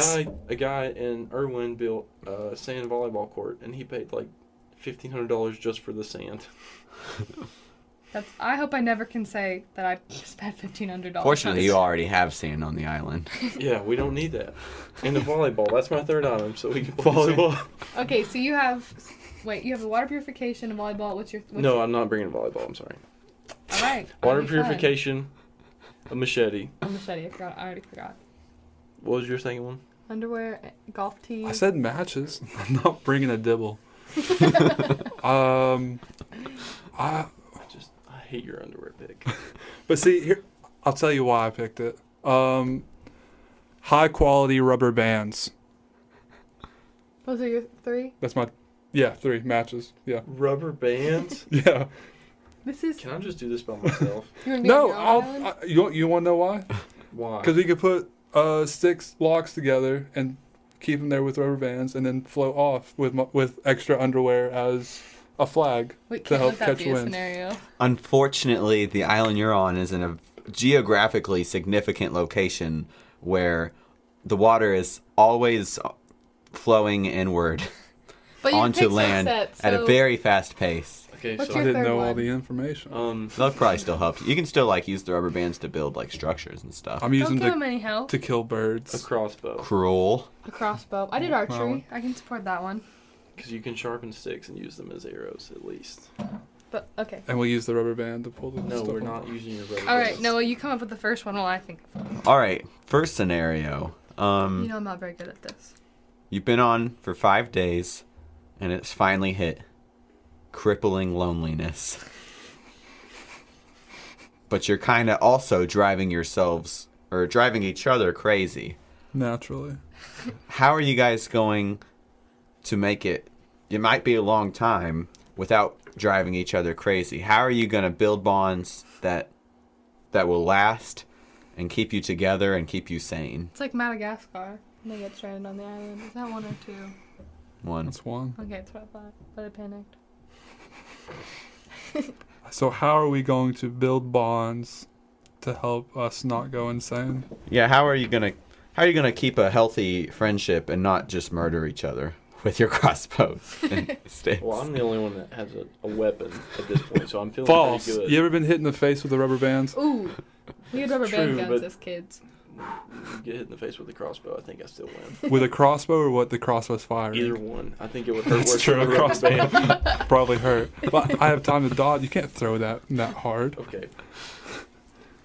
C: A guy in Irwin built a sand volleyball court, and he paid like $1,500 just for the sand.
D: I hope I never can say that I spent $1,500.
F: Fortunately, you already have sand on the island.
C: Yeah, we don't need that. And the volleyball. That's my 3rd item, so we can play
B: Volleyball.
D: Okay, so you have. Wait, you have the water purification and volleyball. What's your?
C: No, I'm not bringing a volleyball. I'm sorry.
D: All right.
C: Water
D: that'd be fun.
C: purification, a machete.
D: A machete. I already forgot.
C: What was your second one?
D: Underwear, golf tees.
B: I said matches. I'm not bringing a dibble.
C: I hate your underwear pick.
B: But see, here, I'll tell you why I picked it. High quality rubber bands.
D: Those are your 3.
B: That's my, 3 matches. Yeah.
C: Rubber bands?
B: Yeah.
D: This is.
C: Can I just do this by myself?
D: You want to be on
B: No,
D: your own island?
B: you want to know why?
C: Why?
B: Because we could put 6 blocks together and keep them there with rubber bands, and then float off with extra underwear as a flag
D: Wait,
B: to
D: can't
B: help
D: let that
B: catch
D: be a
B: winds.
D: scenario.
F: Unfortunately, the island you're on is in a geographically significant location where the water is always flowing inward
D: But your
F: onto
D: picks are
F: land
D: set,
F: at a
D: so-
F: very fast pace.
C: Okay,
D: What's
C: so
B: I
D: your
B: didn't
D: third
B: know all
D: one?
B: the information.
F: They'll probably still help you. You can still use the rubber bands to build structures and stuff.
B: I'm
D: Don't
B: using
D: give him
B: to,
D: any help.
B: to kill
C: a
B: birds.
C: crossbow.
F: Cruel.
D: A crossbow. I did archery. I can support that one.
C: Because you can sharpen sticks and use them as arrows at least.
D: But okay.
B: And we'll use the rubber band to pull the
C: No,
B: stuff
C: we're
B: on.
C: not using your rubber
D: All right,
C: bands.
D: Noah, you come up with the first one while I think.
F: All right, first scenario.
D: You know I'm not very good at this.
F: You've been on for 5 days, and it's finally hit crippling loneliness. But you're kind of also driving each other crazy.
B: Naturally.
F: How are you guys going to make it? It might be a long time without driving each other crazy. How are you going to build bonds that will last and keep you together and keep you sane?
D: It's like Madagascar. And they get stranded on the island. Is that 1 or 2?
F: One.
B: That's one.
D: Okay, that's what I thought. But I panicked.
B: So how are we going to build bonds to help us not go insane?
F: Yeah, how are you gonna keep a healthy friendship and not just murder each other with your crossbows and sticks?
C: Well, I'm the only one that has a weapon at this point, so I'm feeling
B: False.
C: pretty good.
B: You ever been hit in the face with the rubber bands?
D: Ooh. We had rubber
C: True,
D: band guns
C: but-
D: as kids.
C: You get hit in the face with a crossbow, I think I still win.
B: With a crossbow or what the crossbow's firing?
C: Either one. I think it would hurt
B: That's
C: worse
B: true.
C: than
B: A
C: a rubber band.
B: crossbow probably hurt. But I have time to dodge. You can't throw that hard.
C: Okay.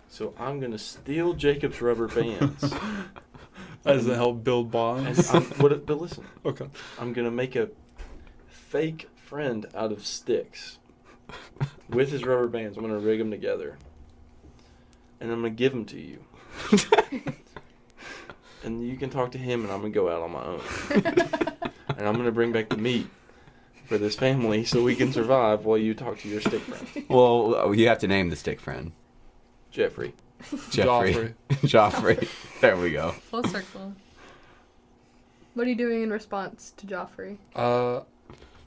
C: So I'm going to steal Jacob's rubber bands.
B: That doesn't help build bonds.
C: But listen.
B: Okay.
C: I'm going to make a fake friend out of sticks with his rubber bands. I'm going to rig them together. And I'm going to give them to you. And you can talk to him, and I'm going to go out on my own. And I'm going to bring back the meat for this family so we can survive while you talk to your stick friend.
F: Well, you have to name the stick friend.
C: Jeffrey.
F: Joffrey. There we go.
D: Full circle. What are you doing in response to Joffrey?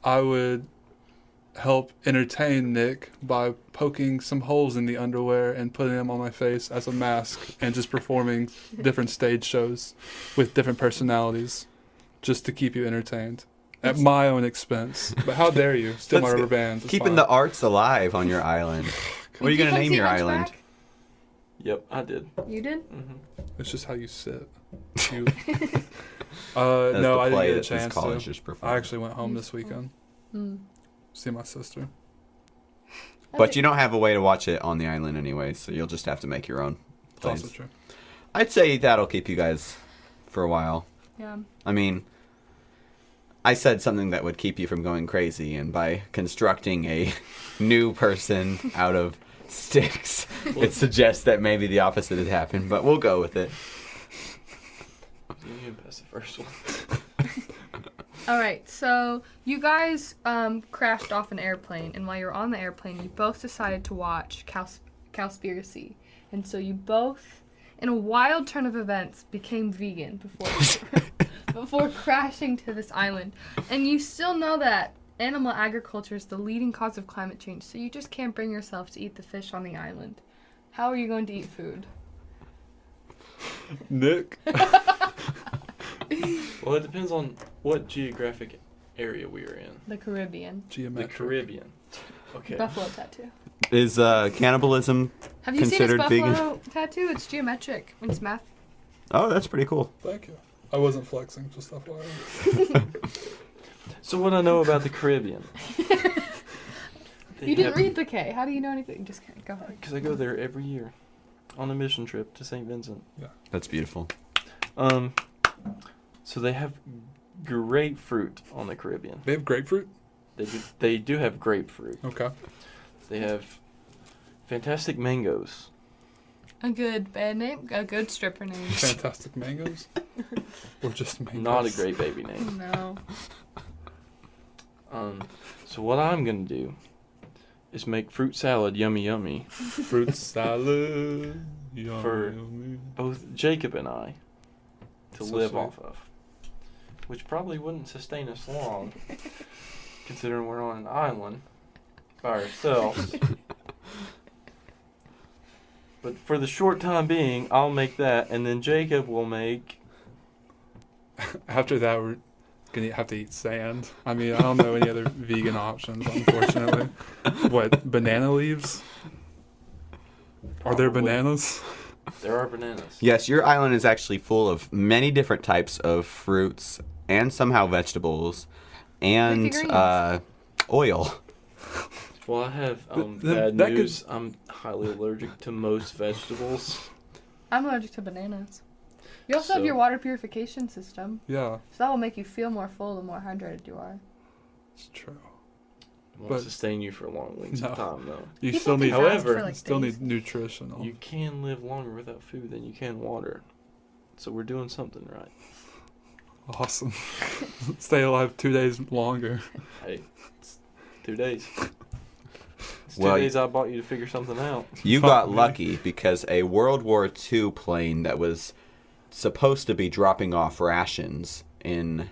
B: I would help entertain Nick by poking some holes in the underwear and putting them on my face as a mask and just performing different stage shows with different personalities just to keep you entertained at my own expense. But how dare you steal my rubber bands? It's
F: Keeping
B: fine.
F: the arts alive on your island. What are you going to name your island?
C: Yep, I did.
D: You did?
C: Mm-hmm.
B: It's just how you sit. You...
F: That's
B: no,
F: the
B: I didn't
F: play
B: get a
F: that these
B: chance
F: colleges
B: to.
F: perform.
B: I actually went home this weekend.
D: Mm.
B: See my sister.
F: But you don't have a way to watch it on the island anyway, so you'll just have to make your own
B: It's
F: plays.
B: also true.
F: I'd say that'll keep you guys for a while.
D: Yeah.
F: I mean, I said something that would keep you from going crazy, and by constructing a new person out of sticks, it suggests that maybe the opposite had happened, but we'll go with it.
C: You can pass the first one.
D: All right, so you guys crashed off an airplane, and while you were on the airplane, you both decided to watch Cowspiracy. And so you both, in a wild turn of events, became vegan before crashing to this island. And you still know that animal agriculture is the leading cause of climate change, so you just can't bring yourself to eat the fish on the island. How are you going to eat food?
B: Nick.
C: Well, it depends on what geographic area we are in.
D: The Caribbean.
C: The
B: Geometric.
C: Caribbean. Okay.
D: Buffalo tattoo.
F: Is cannibalism
D: Have you seen his
F: considered vegan?
D: buffalo tattoo? It's geometric. It's math.
F: Oh, that's pretty cool.
B: Thank you. I wasn't flexing, just FYI.
C: So what I know about the Caribbean.
D: You didn't read the K. How do you know anything? Just kidding. Go ahead.
C: Because I go there every year on a mission trip to St. Vincent.
F: That's beautiful.
C: So they have grapefruit on the Caribbean.
B: They have grapefruit?
C: They do have grapefruit.
B: Okay.
C: They have fantastic mangoes.
D: A good bad name. A good stripper name.
B: Fantastic mangoes? Or just mangoes?
C: Not a great baby name.
D: No.
C: So what I'm gonna do is make fruit salad yummy yummy
B: Fruit salad. Yummy,
C: For-
B: yummy.
C: both Jacob and I to
B: So
C: live
B: sweet.
C: off of, which probably wouldn't sustain us long, considering we're on an island by ourselves. But for the short time being, I'll make that, and then Jacob will make.
B: After that, we're going to have to eat sand. I mean, I don't know any other vegan options, unfortunately. What, banana leaves? Are there
C: Probably.
B: bananas?
C: There are bananas.
F: Yes, your island is actually full of many different types of fruits and somehow vegetables and
D: Leafy
F: oil.
C: Well, I have
B: that
C: bad
B: could-
C: news. I'm highly allergic to most vegetables.
D: I'm allergic to bananas. You also have
C: So-
D: your water purification system,
B: Yeah,
D: so that will make you feel more full the more hydrated you are.
B: it's true.
C: It won't
B: But-
C: sustain you for long lengths of
B: No.
C: time, though.
B: You
D: People
B: still
D: can
B: need,
D: fast
C: However,
D: for, like,
B: still
D: days.
B: need nutritional.
C: You can live longer without food than you can water. So we're doing something right.
B: Awesome. Stay alive 2 days longer.
C: Hey, it's 2 days. It's 2
F: Well,
C: days I bought you to figure something out.
F: You
B: Fuck
F: got
B: me.
F: lucky because a World War II plane that was supposed to be dropping off rations in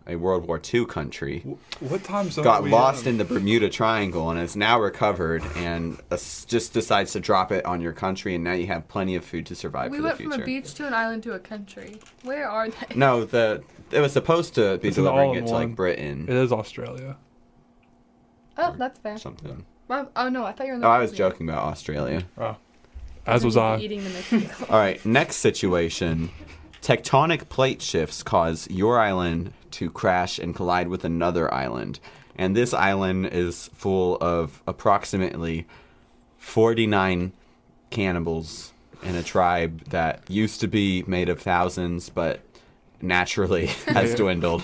F: a World War II country
B: What time zone are
F: got
B: we
F: lost in the Bermuda Triangle and is now recovered and just decides to drop it on your country, and now you have plenty of food to survive
D: We
F: for the
D: went
F: future.
D: from a beach to an island to a country. Where are they?
F: No, it was supposed to be
B: It's an
F: delivering it to
B: all-in-one.
F: like Britain.
B: It is Australia.
D: Oh, that's fair.
F: Something.
D: Well, oh no, I thought you were in the
F: Oh, I was
D: Caribbean.
F: joking about Australia.
B: Oh. As was
D: You'd be
B: I.
D: Eating the McPickle.
F: All right, next situation. Tectonic plate shifts cause your island to crash and collide with another island. And this island is full of approximately 49 cannibals in a tribe that used to be made of thousands, but naturally has dwindled.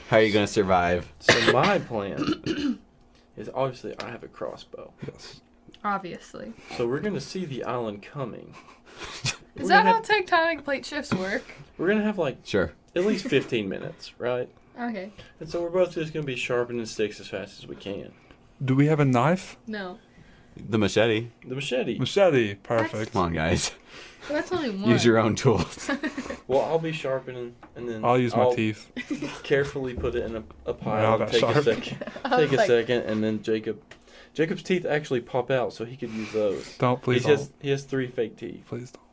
F: How are you going to survive?
C: So my plan is obviously I have a crossbow.
B: Yes.
D: Obviously.
C: So we're going to see the island coming.
D: Is that how tectonic plate shifts work?
C: We're going to have like
F: Sure.
C: at least 15 minutes, right?
D: Okay.
C: And so we're both just going to be sharpening sticks as fast as we can.
B: Do we have a knife?
D: No.
F: The machete.
C: The machete.
B: Machete. Perfect.
F: Come on, guys.
D: Well, that's only one.
F: Use your own tools.
C: Well, I'll be sharpening, and then
B: I'll use my teeth.
C: Carefully put it in a
B: Wow,
C: pile and
B: that's
C: take a
B: sharp.
C: second.
D: I
C: Take
D: was
C: a
D: like-
C: second, and then Jacob's teeth actually pop out, so he could use those.
B: Don't, please
C: He has 3 fake teeth.
B: Please don't.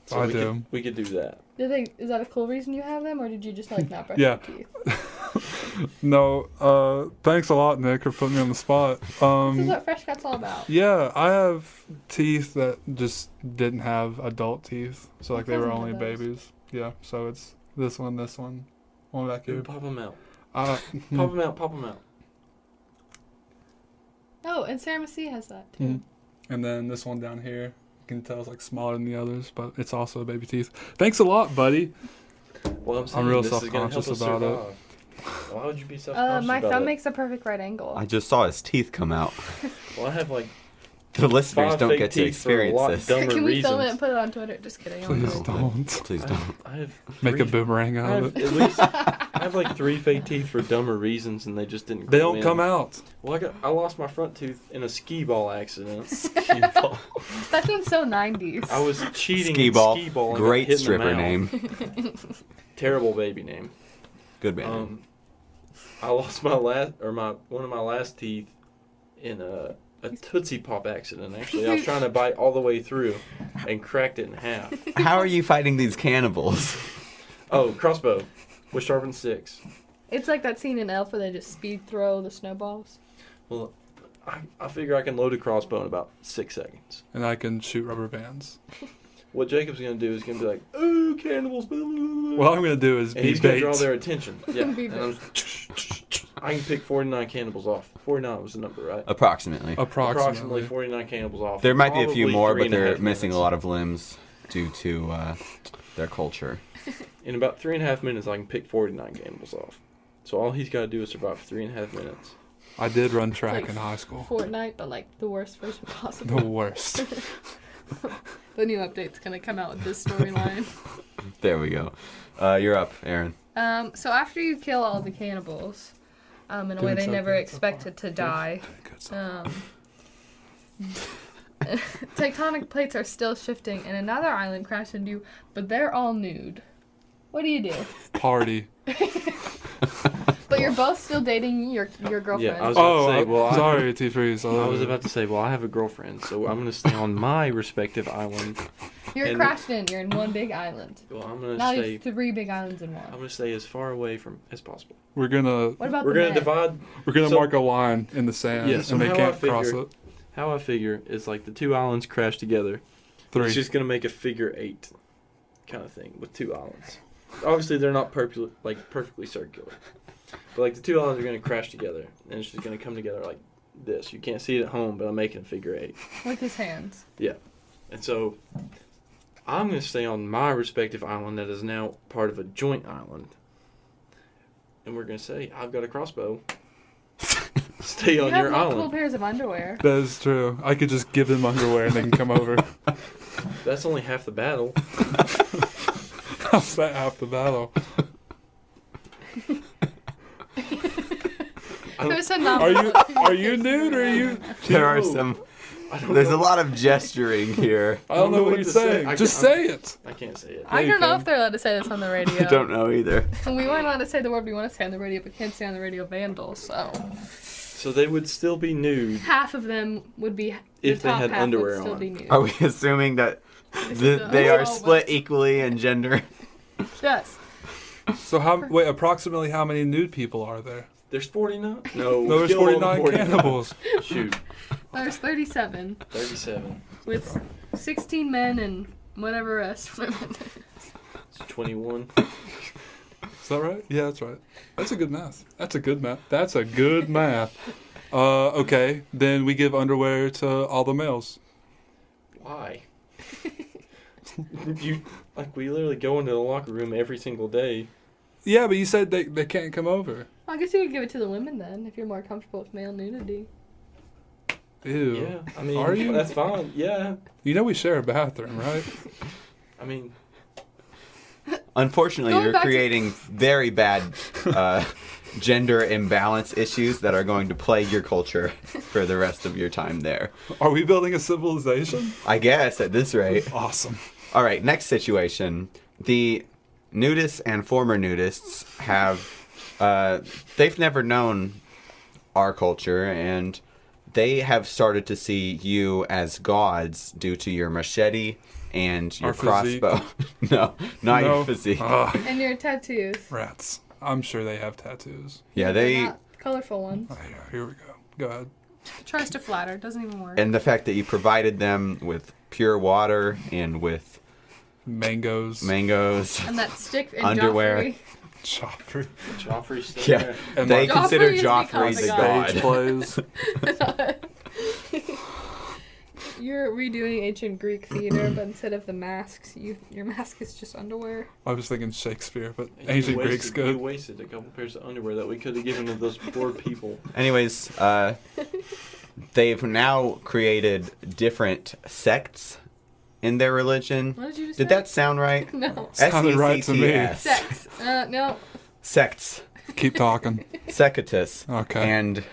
C: So
B: I
C: we
B: do.
C: we could do that.
D: Is that a cool reason you have them, or did you just like not brush
B: Yeah.
D: your teeth?
B: No, thanks a lot, Nick, for putting me on the spot.
D: This is what Fresh Cut's all about.
B: Yeah, I have teeth that just didn't have adult teeth, so like they were
D: What
B: only
D: cousin are those?
B: babies. Yeah, so it's this one back here.
C: Pop them out.
B: Uh,
C: Pop them out. Pop them out.
D: Oh, and Sarah Massey has that too.
B: and then this one down here, you can tell it's like smaller than the others, but it's also baby teeth. Thanks a lot, buddy.
C: Well, I'm saying
B: real
C: this is gonna help
B: self-conscious
C: us
B: about it.
C: survive. Why would you be self-conscious
D: My
C: about
D: thumb
C: it?
D: makes a perfect right angle.
F: I just saw his teeth come out.
C: Well, I have like
F: The listeners
C: 5
F: don't
C: fake
F: get to
C: teeth for a
F: experience
C: lot
F: this.
C: dumber
D: Can we film it
C: reasons.
D: and put it on Twitter? Just kidding.
B: Please
F: no.
B: don't.
F: Please don't.
C: I have
B: Make a
C: 3
B: boomerang
C: I
B: out
C: have
B: of it.
C: at least I have like 3 fake teeth for dumber reasons, and they just didn't.
B: They
C: grow
B: don't
C: in.
B: come out.
C: Well, I lost my front tooth in a skee ball accident.
D: That sounds so 90s.
C: I was cheating
F: Skee
C: in
F: ball.
C: skee ball and got
F: Great
C: hit in the
F: stripper
C: mouth.
F: name.
C: Terrible baby name.
F: Good man.
C: I lost one of my last teeth in a Tootsie Pop accident. Actually, I was trying to bite all the way through and cracked it in half.
F: How are you fighting these cannibals?
C: Oh, crossbow with sharpened sticks.
D: It's like that scene in Elf where they just speed throw the snowballs.
C: Well, I figure I can load a crossbow in about 6 seconds.
B: And I can shoot rubber bands.
C: What Jacob's gonna do is gonna be like, "Ooh, cannibals!" blah, blah, blah,
B: What I'm going to do is
C: and
B: be
C: he's gonna
B: bait.
C: draw their attention. Yeah,
D: Be
C: and I can pick 49 cannibals off. 49 was the number, right?
F: Approximately.
C: Approximately 49 cannibals off.
F: There might be a few
C: Probably
F: more,
C: 3.5
F: but they're missing
C: minutes.
F: a lot of limbs due to their culture.
C: In about 3.5 minutes, I can pick 49 cannibals off. So all he's got to do is survive for 3.5 minutes.
B: I did run track
D: Like
B: in high school.
D: Fortnite, but like the worst version possible.
B: The worst.
D: The new update's gonna come out with this storyline.
F: There we go. You're up, Erin.
D: So after you kill all the cannibals, in a way
B: Doing
D: they
B: so
D: never
B: good so
D: expected to die,
B: Good stuff.
D: tectonic plates are still shifting, and another island crashed into you, but they're all nude. What do you do?
B: Party.
D: But you're both still dating your girlfriend.
C: Yeah, I was about to say, well,
B: sorry, T-Freeze.
C: I was about to say, well, I have a girlfriend, so I'm going to stay on my respective island.
D: You're
C: and-
D: crashed in. You're in one big island.
C: Well, I'm going to
D: Now
C: stay.
D: there's 3 big islands in
C: I'm
D: one.
C: going to stay as far away from as possible.
B: We're gonna
D: What about
C: We're
D: the
C: going to
D: men?
C: divide. So-
B: mark a line in the sand,
C: Yeah, so
B: and they
C: how I
B: can't cross
C: figure-
B: it.
C: How I figure is like the 2 islands crash together.
B: 3.
C: It's just going to make a figure 8 kind of thing with 2 islands. Obviously, they're not perfectly circular. But like the 2 islands are going to crash together, and it's just going to come together like this. You can't see it at home, but I'm making a figure 8.
D: With his hands.
C: And so I'm going to stay on my respective island that is now part of a joint island. And we're going to say, I've got a crossbow. Stay
D: You
C: on
D: have
C: your
D: multiple
C: island.
D: pairs of underwear.
B: That is true. I could just give them underwear and they can come over.
C: That's only half the battle.
B: How's that half the battle?
D: There's a
B: Are you nude or are you?
F: There are
C: No.
F: some.
C: I don't
F: There's
C: know.
F: a lot of gesturing here.
B: I don't know what you're
C: to say.
B: saying.
C: I
B: Just
C: can't-
B: say it.
C: I can't say it.
D: I
B: you
D: don't know
B: can.
D: if they're allowed to say this on the radio.
F: I don't know either.
D: And we weren't allowed to say the word we want to say on the radio, but can't say on the radio vandal, so.
C: So they would still be nude.
D: Half of them would be.
C: If
D: the
C: they
D: top
C: had
D: half
C: underwear
D: would still
C: on.
D: be nude.
F: Are we assuming that they are split equally in gender?
D: Yes.
B: So approximately how many nude people are there?
C: There's 49? No,
B: No, there's
C: kill all the
B: 49 cannibals.
C: Shoot.
D: There's 37.
C: 37.
D: With 16 men and whatever rest women.
C: It's 21.
B: Is that right? Yeah, that's right. That's a good math. That's a good math. Okay, then we give underwear to all the males.
C: Why? We literally go into the locker room every single day.
B: Yeah, but you said they can't come over.
D: I guess you could give it to the women then, if you're more comfortable with male nudity.
B: Ew.
C: Yeah, I mean,
B: Are you?
C: That's fine. Yeah.
B: You know we share a bathroom, right?
C: I mean,
F: Unfortunately,
D: Going
F: you're
D: back to-
F: creating very bad gender imbalance issues that are going to plague your culture for the rest of your time there.
B: Are we building a civilization?
F: I guess at this rate.
B: Awesome.
F: All right, next situation. The nudists and former nudists have, they've never known our culture, and they have started to see you as gods due to your machete and your
B: Our physique.
F: crossbow. No, not your physique.
D: And your tattoos.
B: Rats. I'm sure they have tattoos.
F: Yeah,
D: They're
F: they,
D: not colorful ones.
B: Oh, yeah, here we go. Go ahead.
D: Tries to flatter. Doesn't even work.
F: and the fact that you provided them with pure water and with
B: Mangoes.
F: mangoes.
D: And that stick and
F: Underwear.
B: Joffrey.
C: Joffrey's still
F: Yeah,
C: there.
B: And
F: they
B: like
F: consider
D: Joffrey is
F: Joffrey
D: because
F: the
D: of
B: stage
F: god.
B: plays.
D: You're redoing ancient Greek theater, but instead of the masks, your mask is just underwear.
B: I was thinking Shakespeare, but
C: You
B: ancient
C: wasted-
B: Greek's
C: You
B: good.
C: wasted a couple pairs of underwear that we could have given to those poor people.
F: Anyways, they've now created different sects in their religion.
D: What did you just
F: Did
D: say?
F: that sound right?
D: No.
B: Sounded right to me.
F: S-E-C-T-S.
D: Sex. No.
F: Sects.
B: Keep talking.
F: Secatus.
B: Okay.
F: And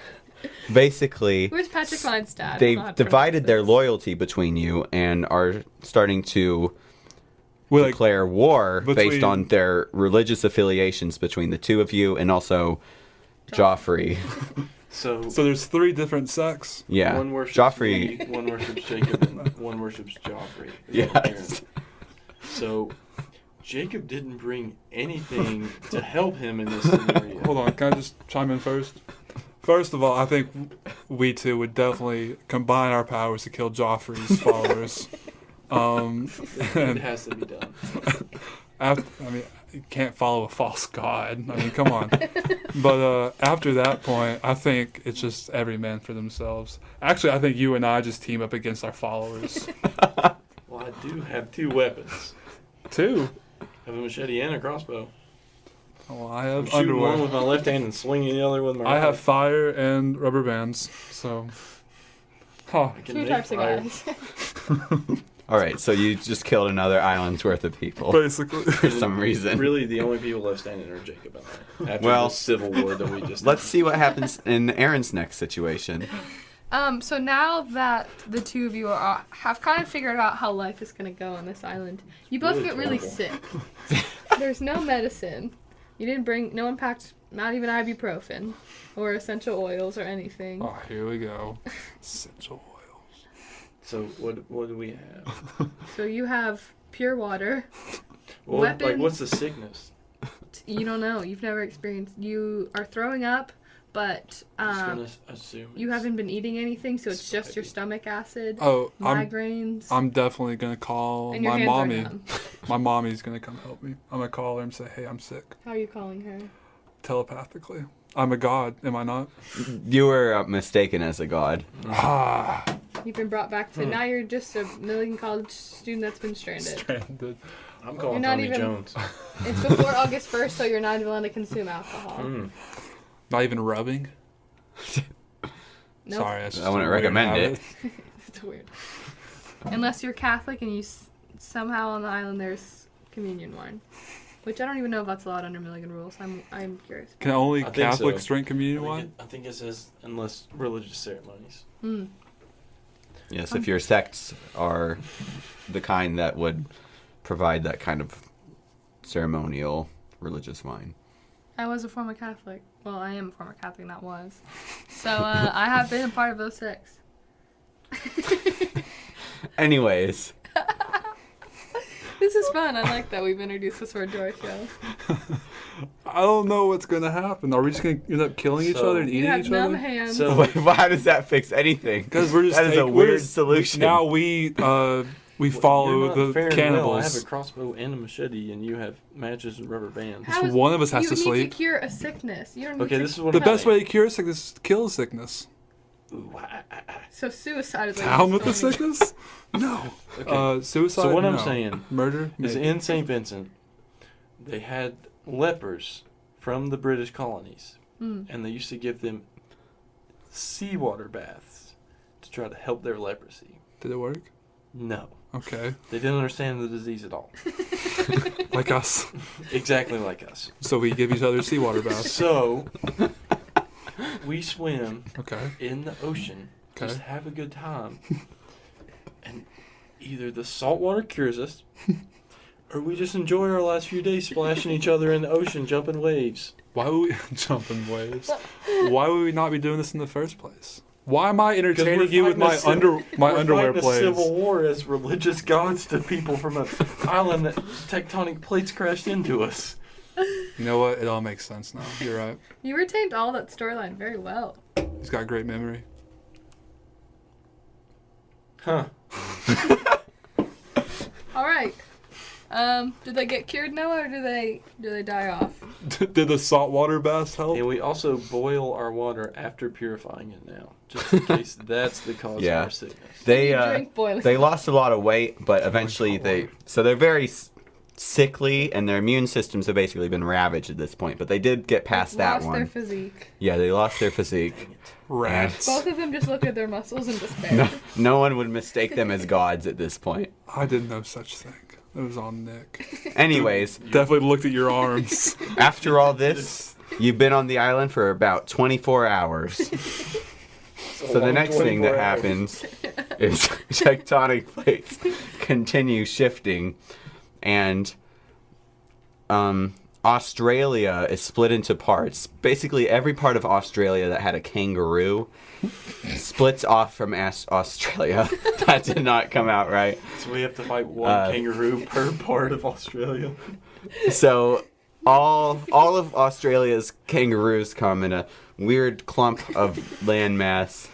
F: basically,
D: Where's Patrick Klein's dad? I don't know
F: they've
D: how to
F: divided their
D: pronounce
F: loyalty between you and are starting to
B: We like
F: declare war based
B: between-
F: on their religious affiliations between the two of you and also Joffrey.
C: So
B: there's 3 different sects.
F: Yeah.
C: one worships
F: Joffrey.
C: me, one worships Jacob, and one worships Joffrey. is what I'm
F: Yes.
C: hearing. So Jacob didn't bring anything to help him in this scenario.
B: Hold on, can I just chime in first? First of all, I think we two would definitely combine our powers to kill Joffrey's followers.
C: It
B: And
C: has to be done.
B: you can't follow a false god. I mean, come on. But after that point, I think it's just every man for themselves. Actually, I think you and I just team up against our followers.
C: Well, I do have 2 weapons.
B: 2.
C: I have a machete and a crossbow.
B: Well, I
C: I'm
B: have
C: shooting one
B: underwear.
C: with my left hand and swinging the other with my right.
B: I have fire and rubber bands. So, huh.
C: I can
D: 2
C: make
D: types
C: fire.
D: of guys.
F: All right, so you just killed another island's worth of people
B: Basically.
F: for some reason.
C: Really, the only people left standing are Jacob and I. After
F: Well,
C: the civil war that we just
F: Let's see what happens in Erin's next situation.
D: So now that the two of you have kind of figured out how life is going to go on this island, you both
C: Really
D: get really
C: terrible.
D: sick. There's no medicine. You didn't bring, no one packed, not even ibuprofen or essential oils or anything.
B: Oh, here we go. Essential oils.
C: So what do we have?
D: So you have pure water.
C: Well,
D: Weapons.
C: what's the sickness?
D: You don't know. You've never experienced. You are throwing up, but
C: I'm just gonna assume
D: you
C: it's-
D: haven't been eating anything, so it's just your
C: Spaghetti.
D: stomach acid,
B: Oh,
D: migraines,
B: I'm definitely gonna call
D: and your
B: my
D: hands are
B: mommy.
D: numb.
B: My mommy's gonna come help me. I'm gonna call her and say, "Hey, I'm sick."
D: How are you calling her?
B: Telepathically. I'm a god, am I not?
F: You were mistaken as a god.
B: Ah,
D: You've been brought back to, now you're just a Milligan College student that's been stranded.
B: stranded.
C: I'm calling
D: not
C: Tommy
D: even-
C: Jones.
D: It's before August 1st, so you're not even allowed to consume alcohol.
C: Mm.
B: Not even rubbing.
D: Nope.
B: Sorry, that's just
F: I wouldn't
B: a weird
F: recommend
B: habit.
D: It's weird. Unless you're Catholic and you somehow on the island there's communion wine. Which I don't even know if that's allowed under Milligan rules. I'm curious.
B: Can only
C: I think
B: Catholics
C: so.
B: drink communion wine?
C: I think it says unless religious ceremonies.
D: Mm.
F: Yes, if your sects are the kind that would provide that kind of ceremonial religious wine.
D: I was a former Catholic. Well, I am a former Catholic, not was. So I have been a part of those sects. This is fun. I like that we've introduced this word to our show.
B: I don't know what's going to happen. Are we just going to end up killing each other and
D: You
B: eating
D: have
B: each
D: numb
B: other?
D: hands.
C: So
F: How does that fix anything?
B: Because we're just
F: That is a weird solution.
B: Now we follow
C: you're not fair
B: the
C: and well. I
B: cannibals.
C: have a crossbow and a machete, and you have matches and rubber bands.
D: How is-
B: One of us has
D: you
B: to
D: need
B: sleep.
D: to cure a sickness. You don't need
C: Okay,
D: to
C: this is what
B: The
C: I'm
B: best
C: saying.
B: way to cure sickness is to kill sickness.
C: Ooh,
D: So suicide is what
B: Down
D: you're
B: with the
D: telling me.
B: sickness? No.
C: Okay.
B: Suicide?
C: So what I'm
B: no.
C: saying
B: Murder?
C: is
B: Maybe.
C: in St. Vincent, they had lepers from the British colonies, and they used to give them seawater baths to try to help their leprosy.
B: Did it work?
C: No.
B: Okay.
C: They didn't understand the disease at all.
B: Like us.
C: Exactly like us.
B: So we give each other seawater baths.
C: So, we swim
B: Okay.
C: in the ocean, just
B: Okay.
C: have a good time, and either the salt water cures us, or we just enjoy our last few days splashing each other in the ocean, jumping waves.
B: Why would we jump in waves? Why would we not be doing this in the first place? Why am I entertaining you with my underwear
C: We're fighting a
B: plays?
C: civil war as religious gods to people from an island that tectonic plates crashed into us.
B: You know what? It all makes sense now. You're right.
D: You retained all that storyline very well.
B: He's got great memory.
C: Huh.
D: All right. Did they get cured, Noah, or do they die off?
B: Did the saltwater baths help?
C: And we also boil our water after purifying it now, just in case that's the cause
F: Yeah.
C: of our sickness.
F: They
D: You drink boiling
F: they
D: water.
F: lost a lot of weight, but eventually they're very sickly, and their immune systems have basically been ravaged at this point. But they did get past that
D: Lost
F: one.
D: their physique.
F: Yeah, they lost their physique.
B: Rats.
D: Both of them just looked at their muscles in despair.
F: No one would mistake them as gods at this point.
B: I did no such thing. It was on Nick.
F: Anyways,
B: Definitely looked at your arms.
F: after all this, you've been on the island for about 24 hours. So the next thing that happens is tectonic plates continue shifting, and Australia is split into parts. Basically, every part of Australia that had a kangaroo splits off from Australia. That did not come out right.
C: So we have to fight one kangaroo per part of Australia.
F: So all of Australia's kangaroos come in a weird clump of landmass.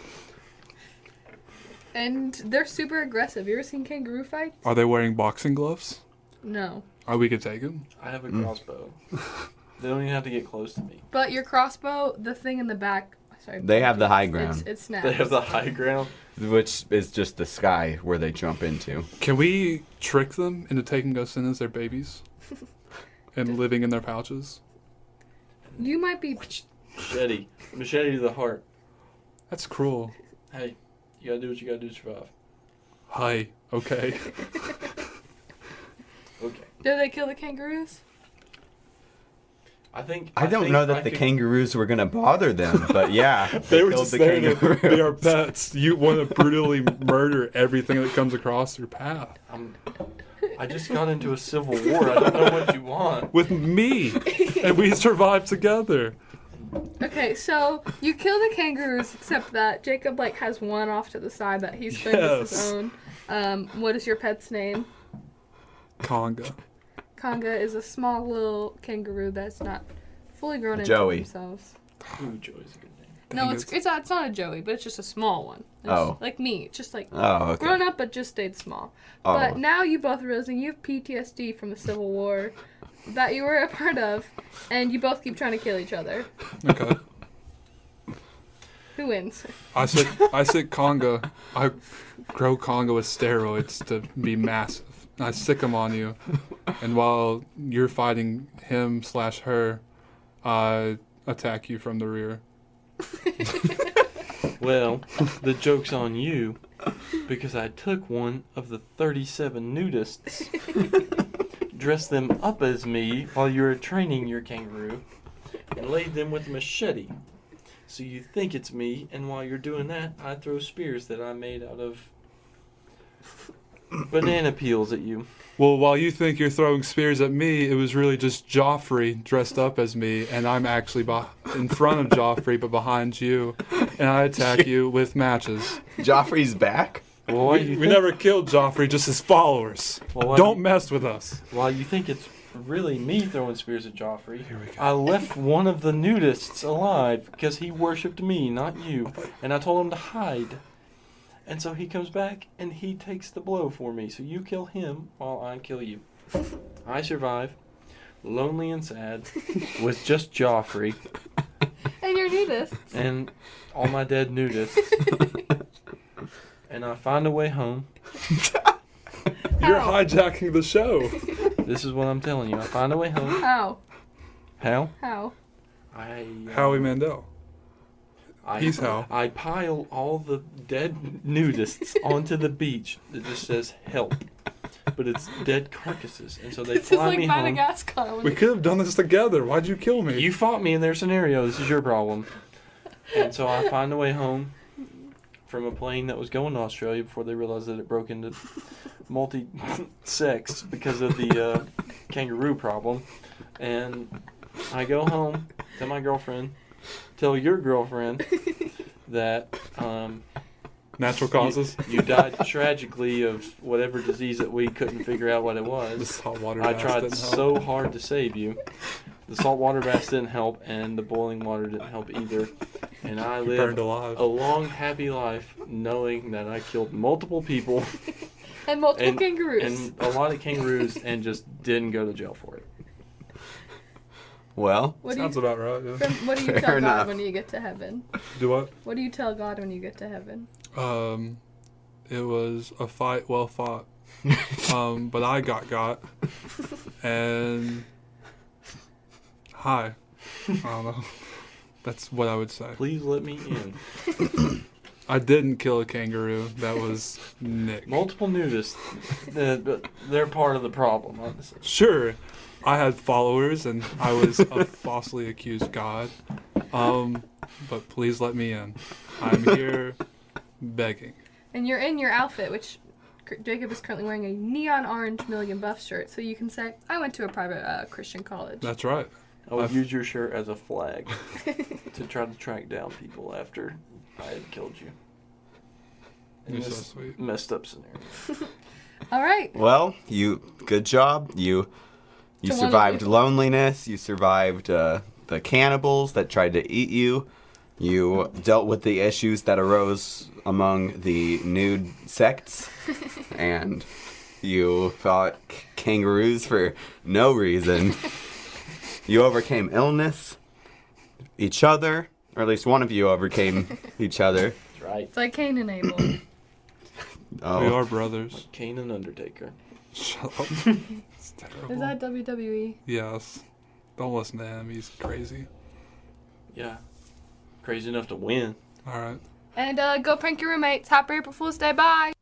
D: And they're super aggressive. You ever seen kangaroo fights?
B: Are they wearing boxing gloves?
D: No.
B: Or we could take them.
C: I have a crossbow. They don't even have to get close to me.
D: But your crossbow, the thing in the back. Sorry.
F: They have the high ground,
D: It snaps.
C: They have the high ground.
F: which is just the sky where they jump into.
B: Can we trick them into taking us in as their babies? And living in their pouches?
D: You might be.
C: Machete. Machete to the heart.
B: That's cruel.
C: Hey, you gotta do what you gotta do to survive.
B: Hi. Okay.
C: Okay.
D: Did they kill the kangaroos?
C: I think
F: I don't know that the kangaroos were gonna bother them, but yeah,
B: They were
F: killed
B: just
F: the
B: there to
F: kangaroo.
B: be our pets. You want to brutally murder everything that comes across your path.
C: I just got into a civil war. I don't know what you want.
B: With me. And we survived together.
D: Okay, so you kill the kangaroos, except that Jacob has one off to the side that he's claimed as his
B: Yes.
D: own. What is your pet's name?
B: Conga.
D: Conga is a small little kangaroo that's not fully grown into
F: Joey.
D: themselves.
C: Ooh, Joey's a good name.
D: No,
B: Dang
D: it's
B: it.
D: not a Joey, but it's just a small one. It's
F: Oh.
D: like me, just
F: Oh, okay.
D: grown up but just stayed small.
F: Oh.
D: But now you both are realizing you have PTSD from the Civil War that you were a part of, and you both keep trying to kill each other.
B: Okay.
D: Who wins?
B: I said Conga. I grow Conga with steroids to be massive. I sick him on you, and while you're fighting him/her, I attack you from the rear.
C: Well, the joke's on you because I took one of the 37 nudists, dressed them up as me while you were training your kangaroo, and laid them with a machete. So you think it's me, and while you're doing that, I throw spears that I made out of banana peels at you.
B: Well, while you think you're throwing spears at me, it was really just Joffrey dressed up as me, and I'm actually in front of Joffrey, but behind you, and I attack you with matches.
F: Joffrey's back?
C: Well,
B: We never killed Joffrey, just his followers.
C: Well,
B: Don't mess with us.
C: While you think it's really me throwing spears at Joffrey,
B: Here we go.
C: I left one of the nudists alive because he worshipped me, not you. And I told him to hide. And so he comes back and he takes the blow for me. So you kill him while I kill you. I survive, lonely and sad, with just Joffrey
D: And your nudists.
C: and all my dead nudists. And I find a way home.
B: You're
D: How?
B: hijacking the show.
C: This is what I'm telling you. I find a way home.
D: How?
C: How?
D: How?
B: Howie Mandel.
C: I,
B: He's how.
C: I pile all the dead nudists onto the beach that just says help. But it's dead carcasses. And so they
D: This is
C: fly
D: like
C: me home.
D: Madagascar.
B: We could have done this together. Why'd you kill me?
C: You fought me in their scenario. This is your problem. And so I find a way home from a plane that was going to Australia before they realized that it broke into multi-sex because of the kangaroo problem. And I go home, tell my girlfriend, tell your girlfriend that
B: Natural causes.
C: you died tragically of whatever disease that we couldn't figure out what it
B: The
C: was.
B: saltwater
C: I
B: bath
C: tried
B: didn't
C: so
B: help.
C: hard to save you. The saltwater baths didn't help, and the boiling water didn't help either. And I
B: You burned
C: lived
B: alive.
C: a long, happy life knowing that I killed multiple people
D: And multiple
C: and,
D: kangaroos.
C: and a lot of kangaroos and just didn't go to jail for it.
F: Well,
D: what do
B: Sounds
D: you,
B: about right. Yeah.
D: what do you
F: Fair
D: tell
F: enough.
D: God when you get to heaven?
B: Do what?
D: What do you tell God when you get to heaven?
B: It was a fight well fought. But I got. And hi. I don't know. That's what I would say.
C: Please let me in.
B: I didn't kill a kangaroo. That was Nick.
C: Multiple nudists, but they're part of the problem, honestly.
B: Sure, I had followers and I was a falsely accused god. But please let me in. I'm here begging.
D: And you're in your outfit, which Jacob is currently wearing a neon orange Milligan buff shirt, so you can say, I went to a private Christian college.
B: That's right.
C: I would use your shirt as a flag to try to track down people after I had killed you. In
B: You're so
C: this
B: sweet.
C: messed up scenario.
D: All right.
F: well, good job. You
D: To one
F: survived
D: of you.
F: loneliness. You survived the cannibals that tried to eat you. You dealt with the issues that arose among the nude sects, and you fought kangaroos for no reason. You overcame illness, each other, or at least one of you overcame each other.
C: That's right.
D: It's like Cain and Abel.
B: We
F: Oh,
B: are brothers.
C: Like Cain and Undertaker.
B: Shut up. It's terrible.
D: Is that WWE?
B: Yes. Don't listen to him. He's crazy.
C: Yeah. Crazy enough to win.
B: All right.
D: And go prank your roommates. Happy April Fool's Day. Bye.